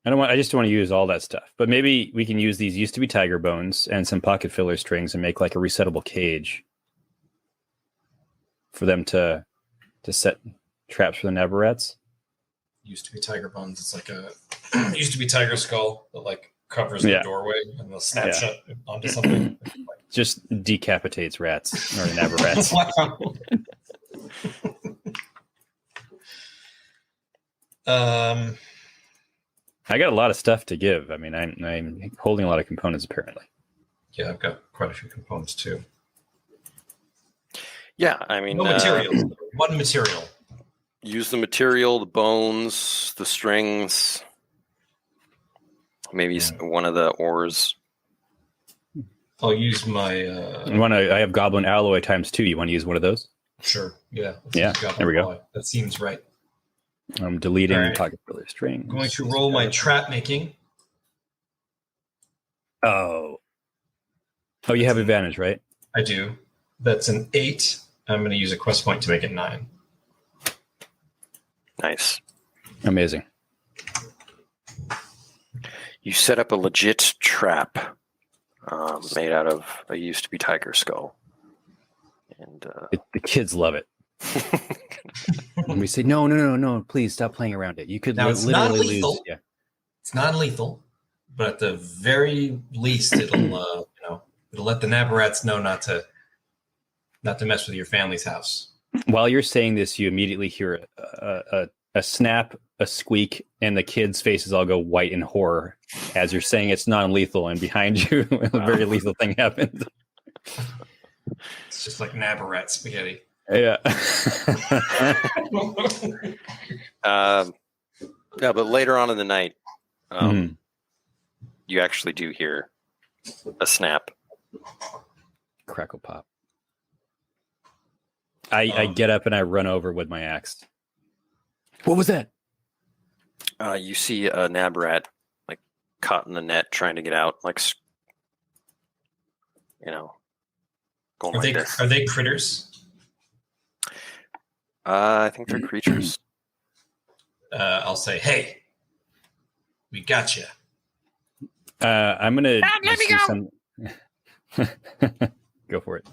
I just don't want to use all that stuff, but maybe we can use these used to be tiger bones and some pocket filler strings and make like a resettable cage for them to traps for the Navarrettes? Used to be tiger bones. It's like a used to be tiger skull that like covers the doorway and they'll snap shut onto something. Just decapitates rats or Navarrettes. I got a lot of stuff to give. I mean, I'm holding a lot of components apparently. Yeah, I've got quite a few components too. Yeah, I mean, no materials. One material. Use the material, the bones, the strings, maybe one of the ores. I'll use my. I have Goblin Alloy ×2. You want to use one of those? Sure. Yeah. There we go. That seems right. I'm deleting pocket filler strings. I'm going to roll my trap making. Oh, you have advantage, right? I do. That's an 8. I'm going to use a quest point to make it 9. Nice. Amazing. You set up a legit trap made out of a used to be tiger skull. And the kids love it. And we say, no, please stop playing around it. You could literally lose. Yeah. It's non-lethal, but at the very least, it'll let the Navarrettes know not to mess with your family's house. While you're saying this, you immediately hear a snap, a squeak, and the kids' faces all go white in horror as you're saying it's non-lethal, and behind you, a very lethal thing happens. It's just like Navarrette spaghetti. Yeah. Yeah, but later on in the night, you actually do hear a snap. Crackle pop. I get up and I run over with my axe. What was that? You see a Navarrette like caught in the net trying to get out, like going like this. Are they critters? I think they're creatures. I'll say, hey, we got you. I'm gonna let me go. Go for it.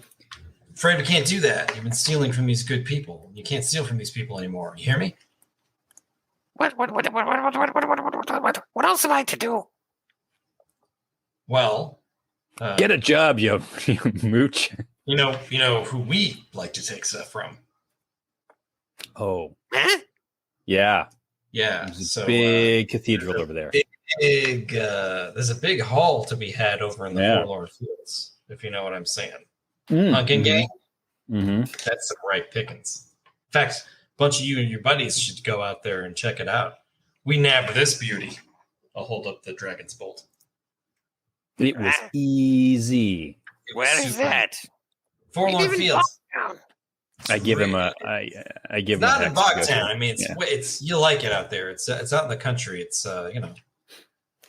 Afraid we can't do that. You've been stealing from these good people. You can't steal from these people anymore. You hear me? What else am I to do? Well, get a job, you mooch. You know who we like to take stuff from. Oh, Huh? yeah. There's a big cathedral over there. There's a big hall to be had over in the Forlorn Fields, if you know what I'm saying. Hunkin' gang? Mm-hmm. That's some right pickings. In fact, a bunch of you and your buddies should go out there and check it out. We nabbed this beauty. I'll hold up the dragon's bolt. It was easy. Where is that? Forlorn Fields. I give him a. I give him. Not in Bogtown. I mean, it's you like it out there. It's out in the country. It's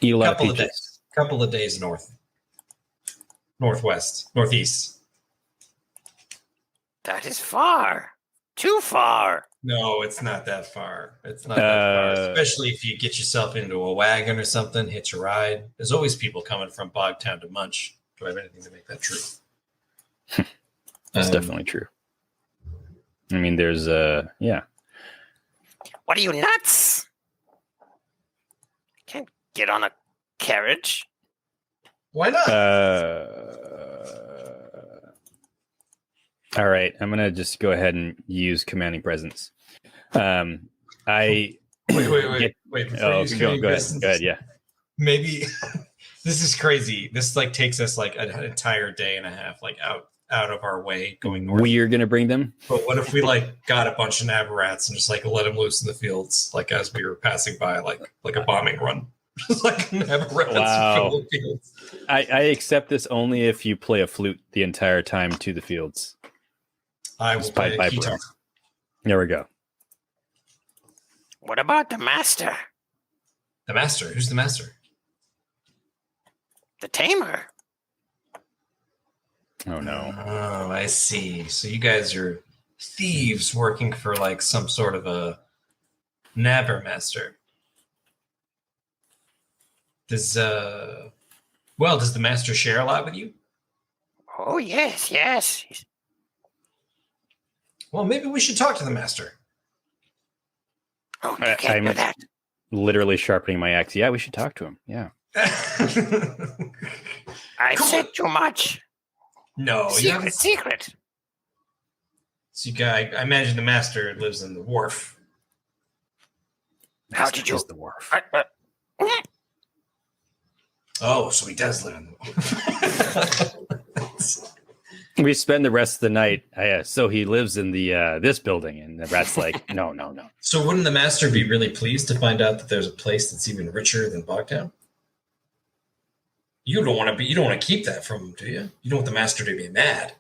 Eat a lot couple of peaches. Couple of days northwest, northeast. That is far. Too far. No, it's not that far. It's not that far. Especially if you get yourself into a wagon or something, hitch a ride. There's always people coming from Bogtown to Munch. Do I have anything to make that true? That's definitely true. I mean, there's yeah. What are you, nuts? Can't get on a carriage. Why not? All right, I'm gonna just go ahead and use commanding presence. Wait. Before you use go ahead. Yeah. Maybe this is crazy. This takes us an entire day and a half, out of our way going north. We are gonna bring them. But what if we got a bunch of Navarrettes and just let them loose in the fields, as we were passing by, like a bombing run, just Navarrettes wow. fill the fields. I accept this only if you play a flute the entire time to the fields. I will play a guitar. There we go. What about the master? The master? Who's the master? The tamer. Oh no. Oh, I see. So you guys are thieves working for some sort of a Navar master. Does the master share a lot with you? Oh, yes. Well, maybe we should talk to the master. Oh, you can't do that. Literally sharpening my axe. Yeah, we should talk to him. Yeah. I said too much. No, you haven't. Secret. So I imagine the master lives in the wharf. How did you? Is the wharf. Oh, so he does live in the wharf. We spend the rest of the night. So he lives in the this building, and the rat's like, no. So wouldn't the master be really pleased to find out that there's a place that's even richer than Bogtown? You don't want to keep that from him, do you? You don't want the master to be mad.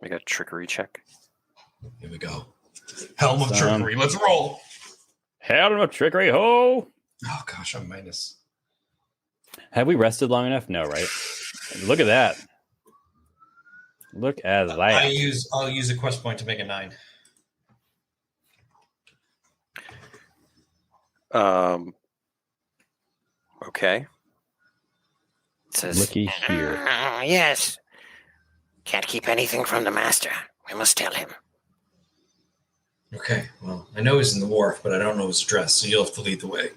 I got a trickery check. Here we go. Helm of trickery. Let's roll. Helm of trickery, ho! Oh gosh, I'm minus. Have we rested long enough? No, right? Look at that. Look at that. I'll use a quest point to make a 9. Okay. It says, looky here. Yes. Can't keep anything from the master. We must tell him. Okay, well, I know he's in the wharf, but I don't know his address, so you'll have to lead the way.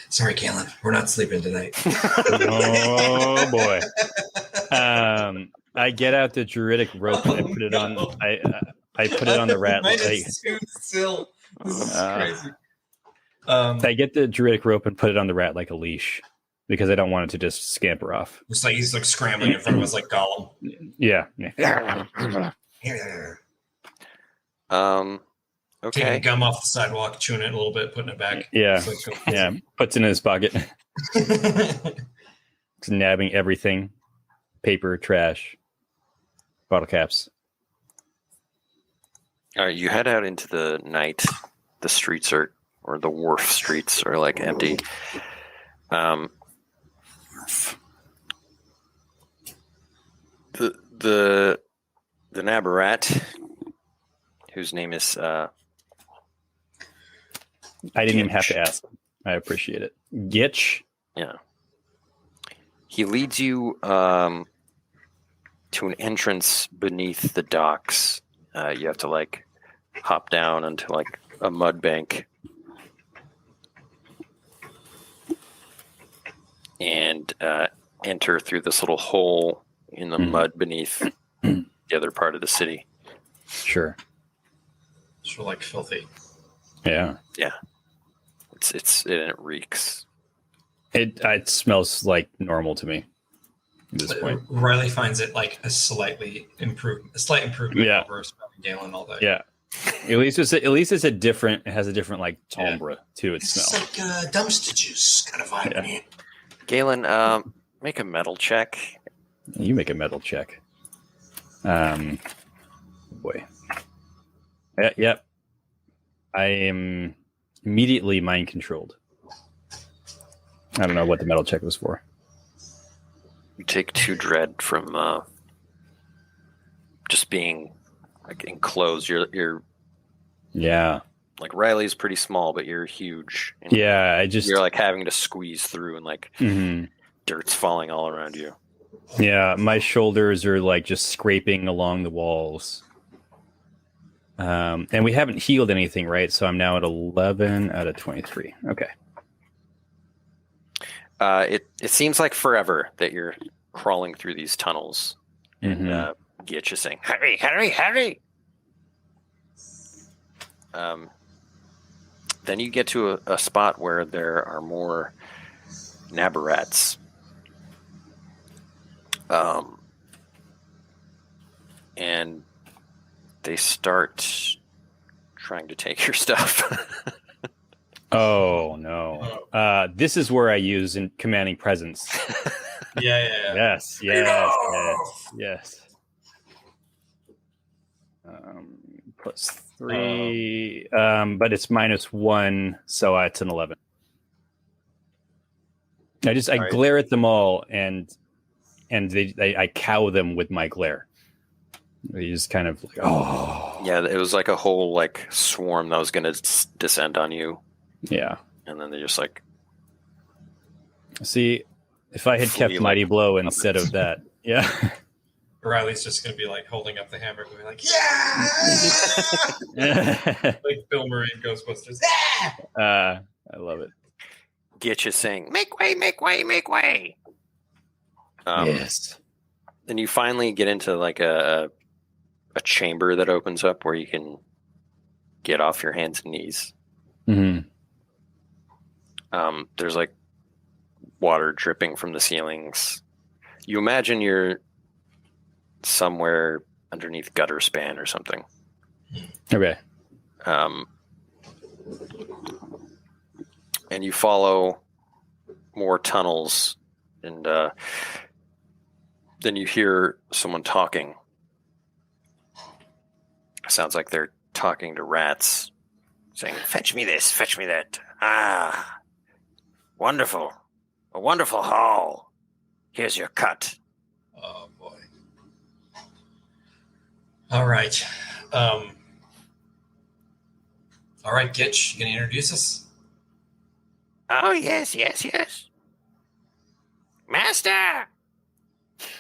Sorry, Galen, we're not sleeping tonight. Oh boy. I get out the druidic rope and I put it on. I put it on the rat. -2 still. This is crazy. I get the druidic rope and put it on the rat like a leash because I don't want it to just scamper off. It's like he's like scrambling in front of us like Gollum. Yeah. Okay. Taking gum off the sidewalk, chewing it a little bit, putting it back. Yeah. Yeah. Puts it in his pocket. Just nabbing everything. Paper, trash, bottle caps. All right, you head out into the night. The streets or the wharf streets are like empty. The Nabarat, whose name is I didn't even have to ask. I appreciate it. Gitch. Yeah. He leads you to an entrance beneath the docks. You have to like hop down onto like a mud bank and enter through this little hole in the mud beneath the other part of the city. Sure. It's like filthy. Yeah. Yeah. It reeks. It smells like normal to me at this point. Rylee finds it like a slight improvement over smelling Galen all day. Yeah. At least it's a different. It has a different like timbre to its smell. It's like dumpster juice kind of vibe in here. Galen, make a metal check. You make a metal check. Boy. Yep. I am immediately mind controlled. I don't know what the metal check was for. You take 2 dread from just being like enclosed. You're Yeah. like Riley's pretty small, but you're huge. And Yeah, you're like having to squeeze through and like dirt's falling all around you. Yeah, my shoulders are like just scraping along the walls. And we haven't healed anything, right? So I'm now at 11 out of 23. Okay. It seems like forever that you're crawling through these tunnels and Gitch is saying, "Hurry, hurry, hurry!" Then you get to a spot where there are more Nabarats. And they start trying to take your stuff. Oh no! This is where I use in commanding presence. Yeah. Yes. +3, but it's -1, so it's an 11. I glare at them all, and I cow them with my glare. They just kind of like, oh. Yeah, it was like a whole like swarm that was going to descend on you. Yeah. And then they just like... See, if I had kept Mighty Blow instead of that. Yeah. Riley's just going to be like holding up the hammer, going like, I like Bill Murray in Ghostbusters. love it. Get you saying, make way, make way, make way. Yes. Then you finally get into like a chamber that opens up where you can get off your hands and knees. Mm-hmm. There's like water dripping from the ceilings. You imagine you're somewhere underneath gutter span or something. Okay. And you follow more tunnels, and then you hear someone talking. Sounds like they're talking to rats, saying, Fetch me this, fetch me that. Ah, wonderful. A wonderful haul. Here's your cut. Oh, boy. All right. All right, Gitch, you going to introduce us? Oh, yes, yes, yes. Master!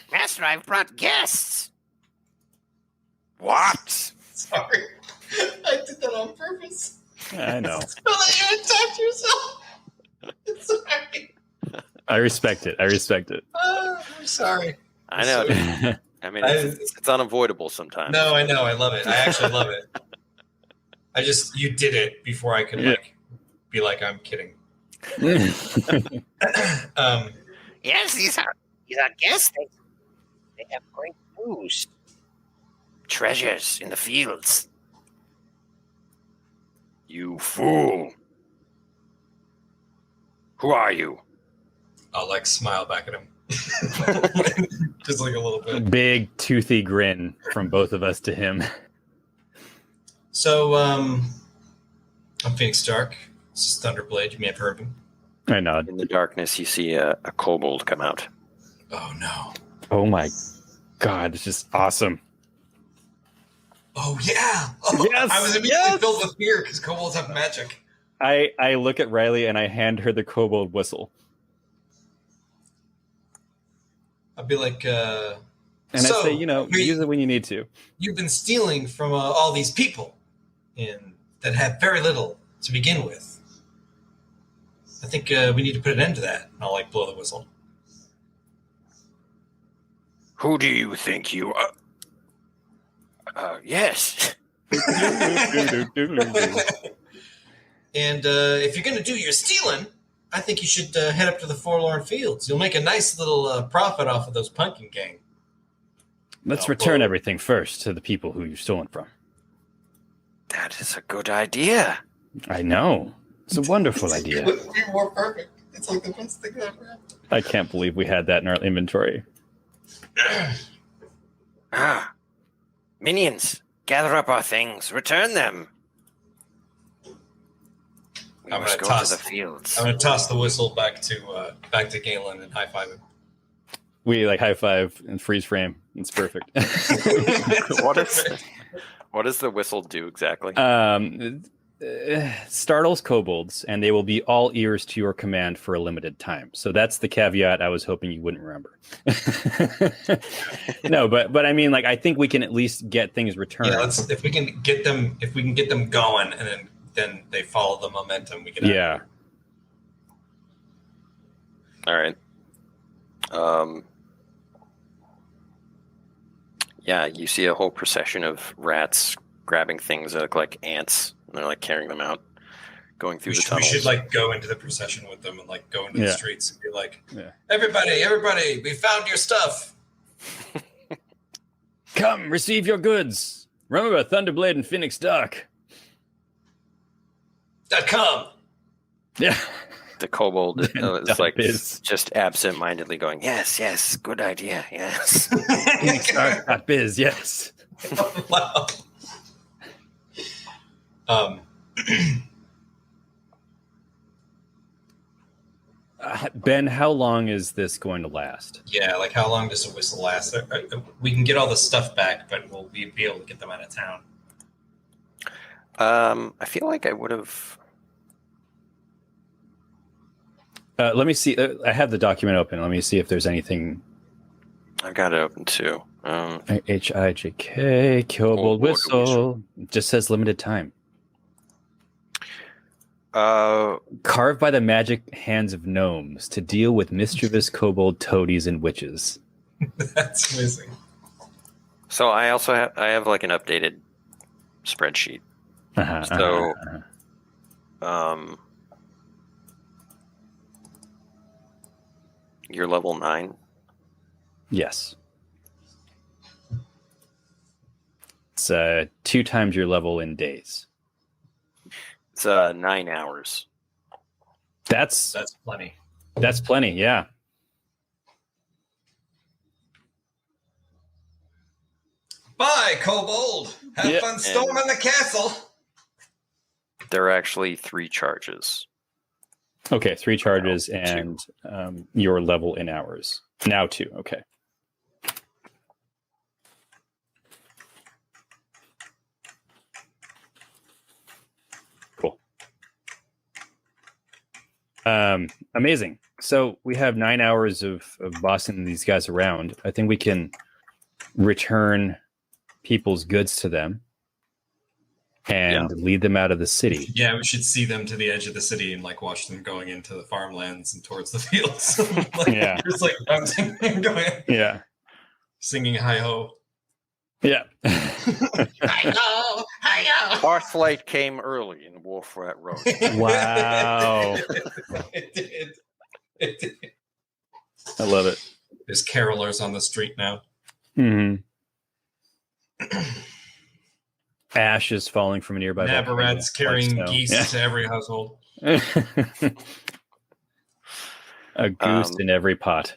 Master, I've brought guests. What? Sorry. I did that on purpose. I know. So that you attacked yourself. Sorry. I respect it. I'm sorry. I know. I mean, it's unavoidable sometimes. No, I know. I love it. I actually love it. You did it before I could be like, I'm kidding. Yes, these are guests. They have great news. Treasures in the fields. You fool. Who are you? I'll like smile back at him. Just like a little bit. Big toothy grin from both of us to him. So, I'm Phoenix Stark. This is Thunderblade. You may have heard of him. I nod. In the darkness, you see a kobold come out. Oh, no. Oh my God, it's just awesome. Oh, yeah. Oh, Yes, I was immediately filled with fear because kobolds have magic. I look at Rylee and I hand her the kobold whistle. I'd be like, and I say, use it when you need to. You've been stealing from all these people that have very little to begin with. I think we need to put an end to that. And I'll like blow the whistle. Who do you think you are? Yes. And if you're going to do your stealing, I think you should head up to the Forlorn Fields. You'll make a nice little profit off of those pumpkin gang. Let's return everything first to the people who you've stolen from. That is a good idea. I know. It's a wonderful idea. It would be more perfect. It's like the best thing that ever happened. I can't believe we had that in our inventory. Minions, gather up our things. Return them. We I'm must gonna go toss to the fields. I'm going to toss the whistle back to Galen and high five him. We like high five and freeze frame. It's perfect. What does the whistle do exactly? Startles kobolds, and they will be all ears to your command for a limited time. So that's the caveat I was hoping you wouldn't remember. No, but I mean, like, I think we can at least get things returned. Yeah, if we can get them going, and then they follow the momentum. We can. Yeah. All right. Yeah, you see a whole procession of rats grabbing things that look like ants, and they're like carrying them out, going through the tunnels. We should like go into the procession with them and like go into the streets and be like, Yeah. Everybody, we found your stuff. Come, receive your goods. Remember Thunderblade and Phoenix Stark. .com. Yeah. The kobold is like Biz. just absent-mindedly going, yes, good idea, yes. Phoenix Stark. Biz, yes. Wow. Ben, how long is this going to last? Yeah, like how long does a whistle last? We can get all the stuff back, but will we be able to get them out of town? I feel like I would have... Let me see. I have the document open. Let me see if there's anything. I've got it open too. HIJK, Kobold Whistle. Just says limited time. Carved by the magic hands of gnomes to deal with mischievous kobold toadies and witches. That's amazing. So I also have like an updated spreadsheet. You're level 9. Yes. It's 2 times your level in days. It's 9 hours. That's plenty. That's plenty, yeah. Bye, kobold. Have fun storming the castle. There are actually 3 charges. Okay, 3 charges and your level in hours. Now 2, okay. Cool. Amazing. So we have 9 hours of bossing these guys around. I think we can return people's goods to them and lead them out of the city. Yeah, we should see them to the edge of the city and like watch them going into the farmlands and towards the fields. Just like bouncing and going. Yeah. Singing hi ho. Yeah. Hi ho, hi ho. Our flight came early in Wolf Rat Road. Wow. It did. I love it. There's carolers on the street now. Mm-hmm. Ash is falling from a nearby Nabarats carrying geese to every household. A goose in every pot.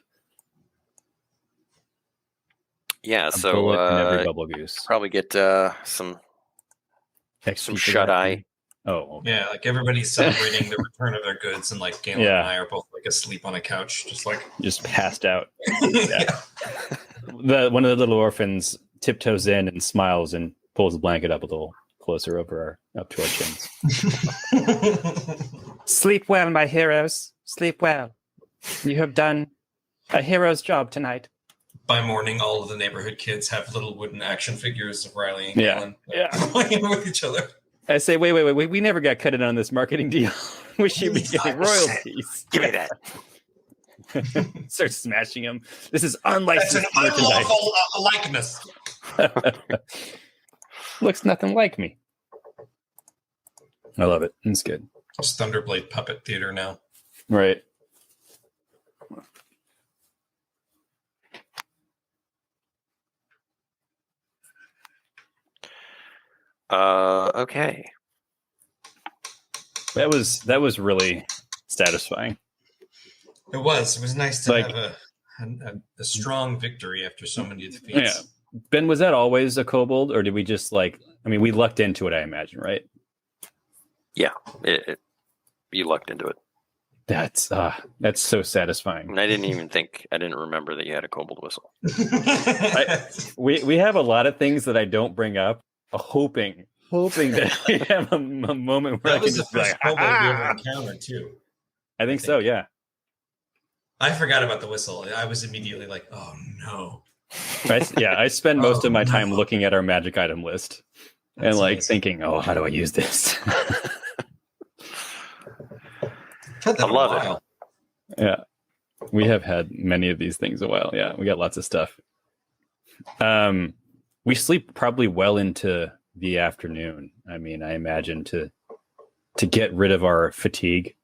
Yeah, a so bullet in every bubble goose. Probably get some shut eye. Oh, okay. Yeah, like everybody's celebrating the return of their goods, and like Galen and I are both like asleep on a couch, just passed out. One of the little orphans tiptoes in and smiles and pulls the blanket up a little closer up to our chins. Sleep well, my heroes. Sleep well. You have done a hero's job tonight. By morning, all of the neighborhood kids have little wooden action figures of Rylee and Galen playing with each other. I say, wait. We never got cut in on this marketing deal. We should be getting royalties. Give me that. Start smashing him. This is unlicensed. That's an unlawful likeness. Looks nothing like me. I love it. It's good. It's Thunderblade Puppet Theater now. Right. Okay. That was really satisfying. It was nice to have a strong victory after so many defeats. Yeah. Ben, was that always a kobold, or did we just we lucked into it, I imagine, right? Yeah, you lucked into it. That's so satisfying. And I didn't remember that you had a kobold whistle. We have a lot of things that I don't bring up, hoping that we have a moment where that was the first kobold we ever encountered too. I think so, yeah. I forgot about the whistle. I was immediately like, oh no. I spend most of my time looking at our magic item list and thinking, oh, how do I use this? I love it. Yeah. We have had many of these things a while. Yeah, we got lots of stuff. We sleep probably well into the afternoon. I mean, I imagine to get rid of our fatigue.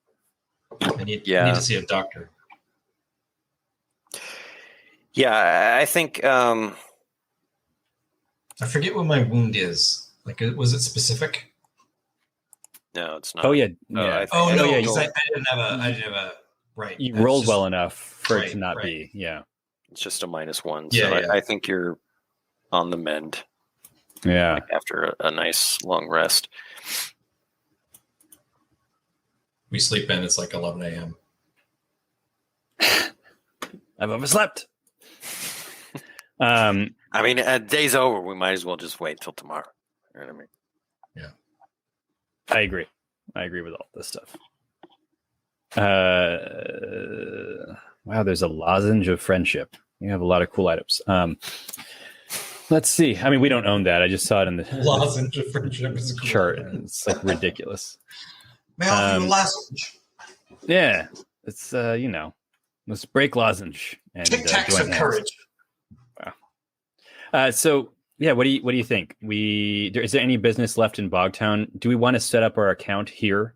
I need to see a doctor. Yeah, I think I forget what my wound is. Like, was it specific? No, it's not. Oh yeah, yeah. I didn't have a right. You rolled well enough for it to not be. Yeah, it's just a -1. Yeah, so I think you're on the mend. Yeah, after a nice long rest. We sleep in. It's like 11 a.m. I've overslept. I mean, day's over. We might as well just wait till tomorrow. You know what I mean? Yeah. I agree with all this stuff. Wow, there's a lozenge of friendship. You have a lot of cool items. Let's see. I mean, we don't own that. I just saw it in the Lozenge of friendship is a cool chart. idea. It's like ridiculous. May I offer you a lozenge? Yeah, it's let's break lozenge and Tic Tacs join of hands. courage. So yeah, what do you think? Is there any business left in Bogtown? Do we want to set up our account here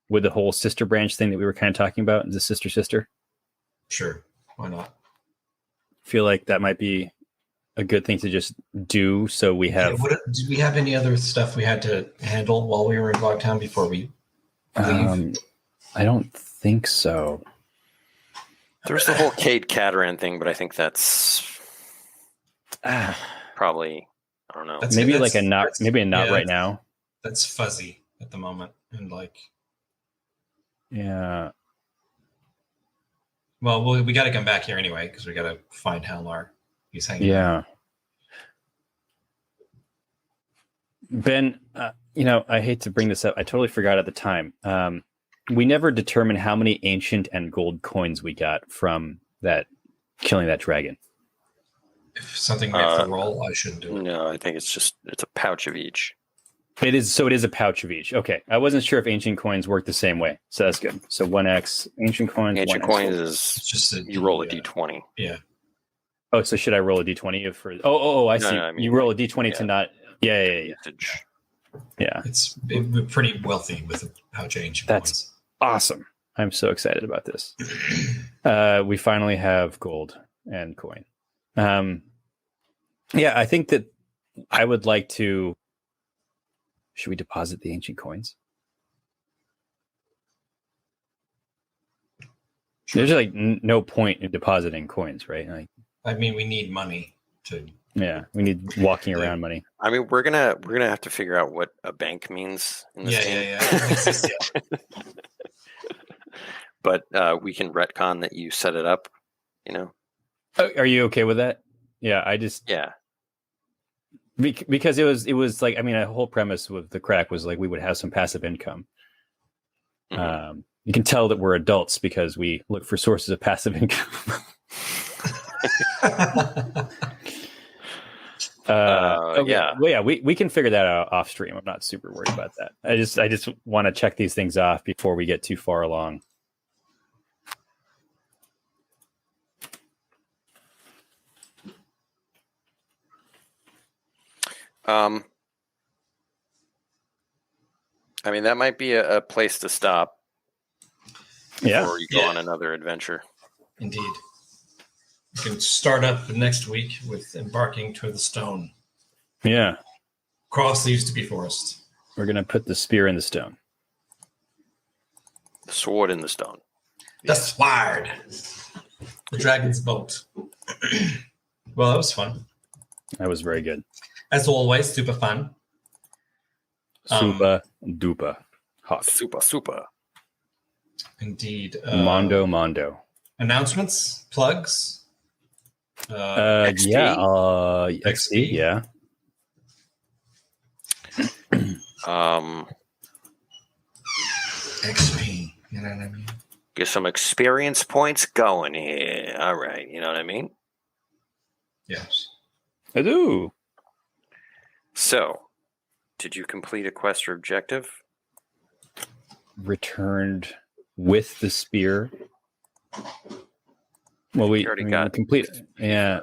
with the whole sister branch thing that we were kind of talking about? The sister? Sure, why not? Feel like that might be a good thing to just do. So we have. Did we have any other stuff we had to handle while we were in Bogtown before we leave? I don't think so. There's the whole Cade Cataran thing, but I think that's probably, I don't know. Maybe a not right now. That's fuzzy at the moment, and yeah. Well, we got to come back here anyway because we got to find Halnar. He's hanging. Yeah. Ben, I hate to bring this up. I totally forgot at the time. We never determined how many ancient and gold coins we got from that killing that dragon. If something we have to roll, I shouldn't do it. No, I think it's a pouch of each. It is a pouch of each. Okay. I wasn't sure if ancient coins work the same way. So that's good. So 1x ancient coins. Ancient 1x coins gold. is just you roll a d20. Yeah. Oh, so should I roll a d20 for? I see. No, I mean, you roll a d20 to not. Yeah. Yeah. We're pretty wealthy with a pouch of ancient coins. Awesome. I'm so excited about this. We finally have gold and coin. Yeah, I think that I would like to. Should we deposit the ancient coins? There's no point in depositing coins, right? I mean, we need money to. Yeah, we need walking around money. I mean, we're gonna have to figure out what a bank means in this game. Yeah. But we can retcon that you set it up. Are you okay with that? Yeah, because it was like, I mean, a whole premise with the crack was like we would have some passive income. Mm-hmm. You can tell that we're adults because we look for sources of passive income. Okay. Yeah. Well, yeah, we can figure that out off stream. I'm not super worried about that. I just want to check these things off before we get too far along. I mean, that might be a place to stop before you go on another adventure. Indeed. We can start up next week with embarking to the stone. Yeah. Cross the used to be forest. We're going to put the spear in the stone. The sword in the stone. The sword. The dragon's boat. Well, that was fun. That was very good. As always, super fun. Super duper hot. Super. Indeed. Mondo. Announcements? Plugs? XP? Yeah. XP, yeah. XP. You know what I mean? Get some experience points going here. All right. You know what I mean? Yes. I do. So, did you complete a quest or objective? Returned with the spear. Well, we already got completed. Yeah,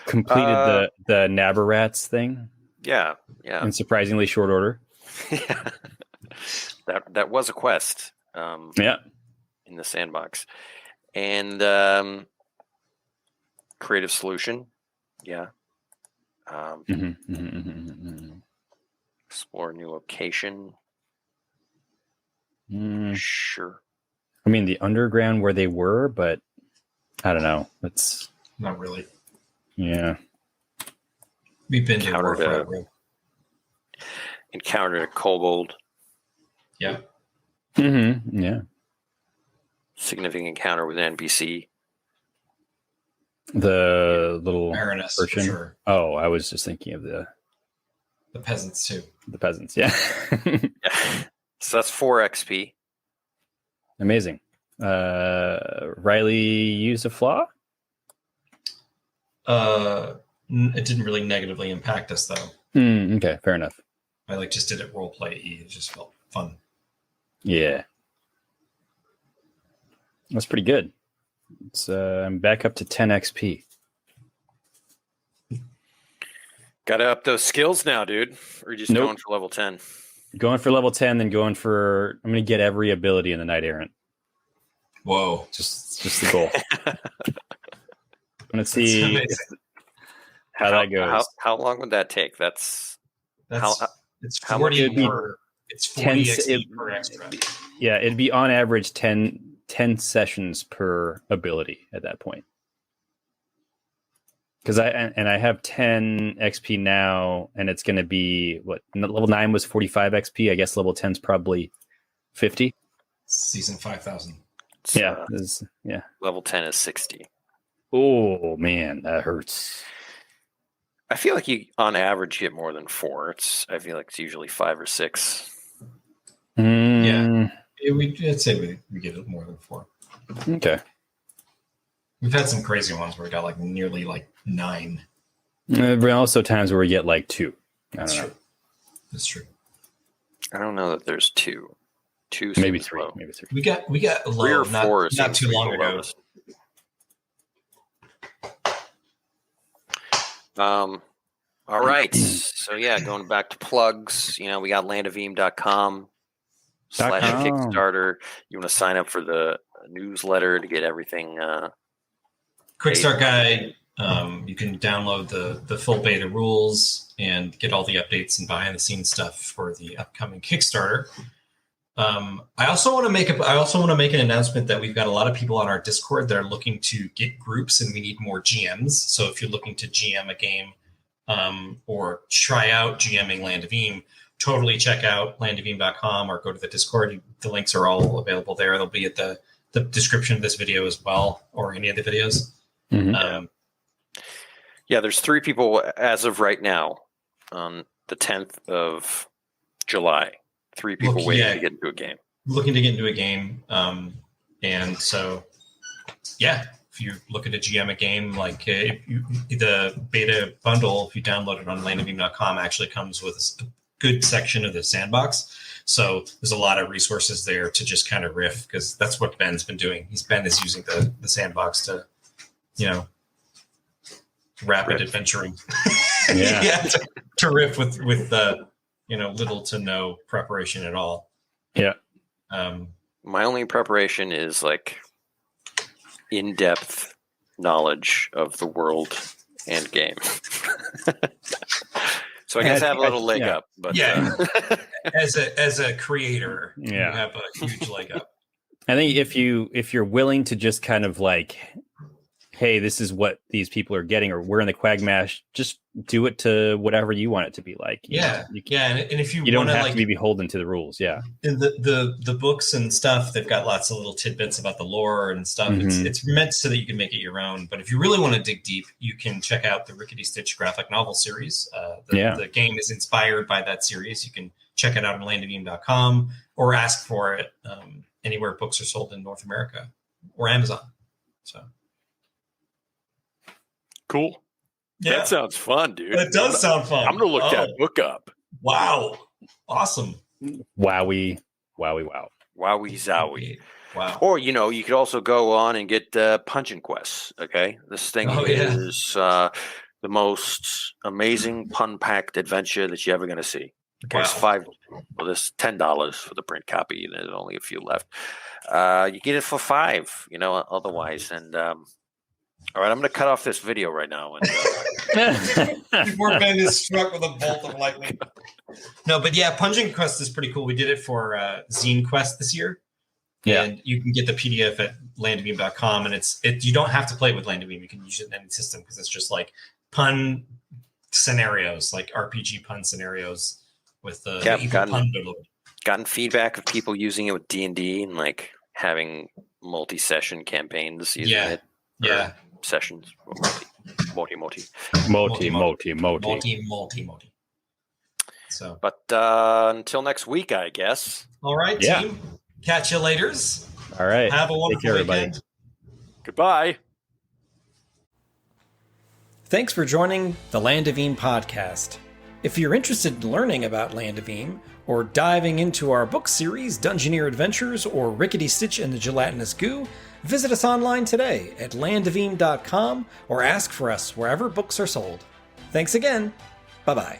completed the Nabarats thing. Yeah. In surprisingly short order. Yeah. That was a quest. Yeah. In the sandbox, and creative solution. Yeah. Explore a new location. Sure. I mean, the underground where they were, but I don't know. It's not really. Yeah. We've been to war forever. Encountered a kobold. Yeah. Yeah. Significant encounter with an NPC. The little Baroness, urchin. sure. Oh, I was just thinking of the peasants too. The peasants, yeah. So that's 4 XP. Amazing. Rylee used a flaw? It didn't really negatively impact us though. Okay, fair enough. I just did it role play. It just felt fun. Yeah, that's pretty good. I'm back up to 10 XP. Got to up those skills now, dude. Or are you just going for level 10? Going for level 10, then going for... I'm going to get every ability in the Knight Errant. Whoa. Just the goal. I'm going to see how that goes. How long would that take? It's 40 XP per extra. Yeah, it'd be on average 10 sessions per ability at that point. Because I have 10 XP now, and it's going to be level 9 was 45 XP. I guess level 10 is probably 50. Season 5,000. Yeah, level 10 is 60. Oh man, that hurts. I feel like you, on average, get more than 4. I feel like it's usually 5 or 6. Yeah, I'd say we get more than 4. Okay. We've had some crazy ones where we got nearly 9. There are also times where we get 2. That's true. That's true. I don't know that there's 2. 2 maybe 3. Low. Maybe 3. We got low, 3 or 4 not too long ago. All right. So going back to plugs. We got landofelm.com /Kickstarter. You want to sign up for the newsletter to get everything. Quick start guide. You can download the full beta rules and get all the updates and behind the scenes stuff for the upcoming Kickstarter. I also want to make an announcement that we've got a lot of people on our Discord that are looking to get groups, and we need more GMs. So if you're looking to GM a game or try out GMing Land of Eem, totally check out landofeem.com or go to the Discord. The links are all available there. They'll be at the description of this video as well, or any of the videos. Mm-hmm. There's 3 people as of right now on the 10th of July. 3 people waiting to get into a game. Looking to get into a game. And so, if you're looking to GM a game, the beta bundle, if you download it on landofeem.com, actually comes with a good section of the sandbox. So there's a lot of resources there to just kind of riff, because that's what Ben's been doing. Ben is using the sandbox to, rapid adventuring. To riff with little to no preparation at all. Yeah. My only preparation is in-depth knowledge of the world and game. So I guess I have a little leg up. But as a creator, you have a huge leg up. I think if you're willing to just kind of hey, this is what these people are getting, or we're in the Quagmash, just do it to whatever you want it to be like. And if you don't have to be beholden to the rules. Yeah. In the books and stuff, they've got lots of little tidbits about the lore and stuff. Mm-hmm. It's meant so that you can make it your own. But if you really want to dig deep, you can check out the Rickety Stitch graphic novel series. The game is inspired by that series. You can check it out on landofeem.com or ask for it anywhere books are sold in North America or Amazon. So. Cool. Yeah. That sounds fun, dude. It does sound fun. I'm going to look that book up. Wow. Awesome. Wowie. Wowie zowie. Wow. Or, you could also go on and get Punching Quests, okay? This thing is the most amazing pun-packed adventure that you're ever going to see. Okay, Wow. There's $10 for the print copy, and there's only a few left. You get it for $5, otherwise. And all right, I'm going to cut off this video right now. And, before Ben is struck with a bolt of lightning. No, but Punching Quest is pretty cool. We did it for Zine Quest this year. Yeah. And you can get the PDF at landofeem.com, and you don't have to play it with Land of Eem. You can use it in any system, because it's just pun scenarios, RPG pun scenarios with the evil pun doodle. Gotten feedback of people using it with D&D and having multi-session campaigns using it. Yeah. Sessions. Multi. So, but until next week, I guess. All right, team. Catch you laters. All right. Have a wonderful weekend. Goodbye. Thanks for joining the Land of Eem podcast. If you're interested in learning about Land of Eem, or diving into our book series, Dungeoneer Adventures, or Rickety Stitch and the Gelatinous Goo, visit us online today at landofelem.com or ask for us wherever books are sold. Thanks again. Bye-bye.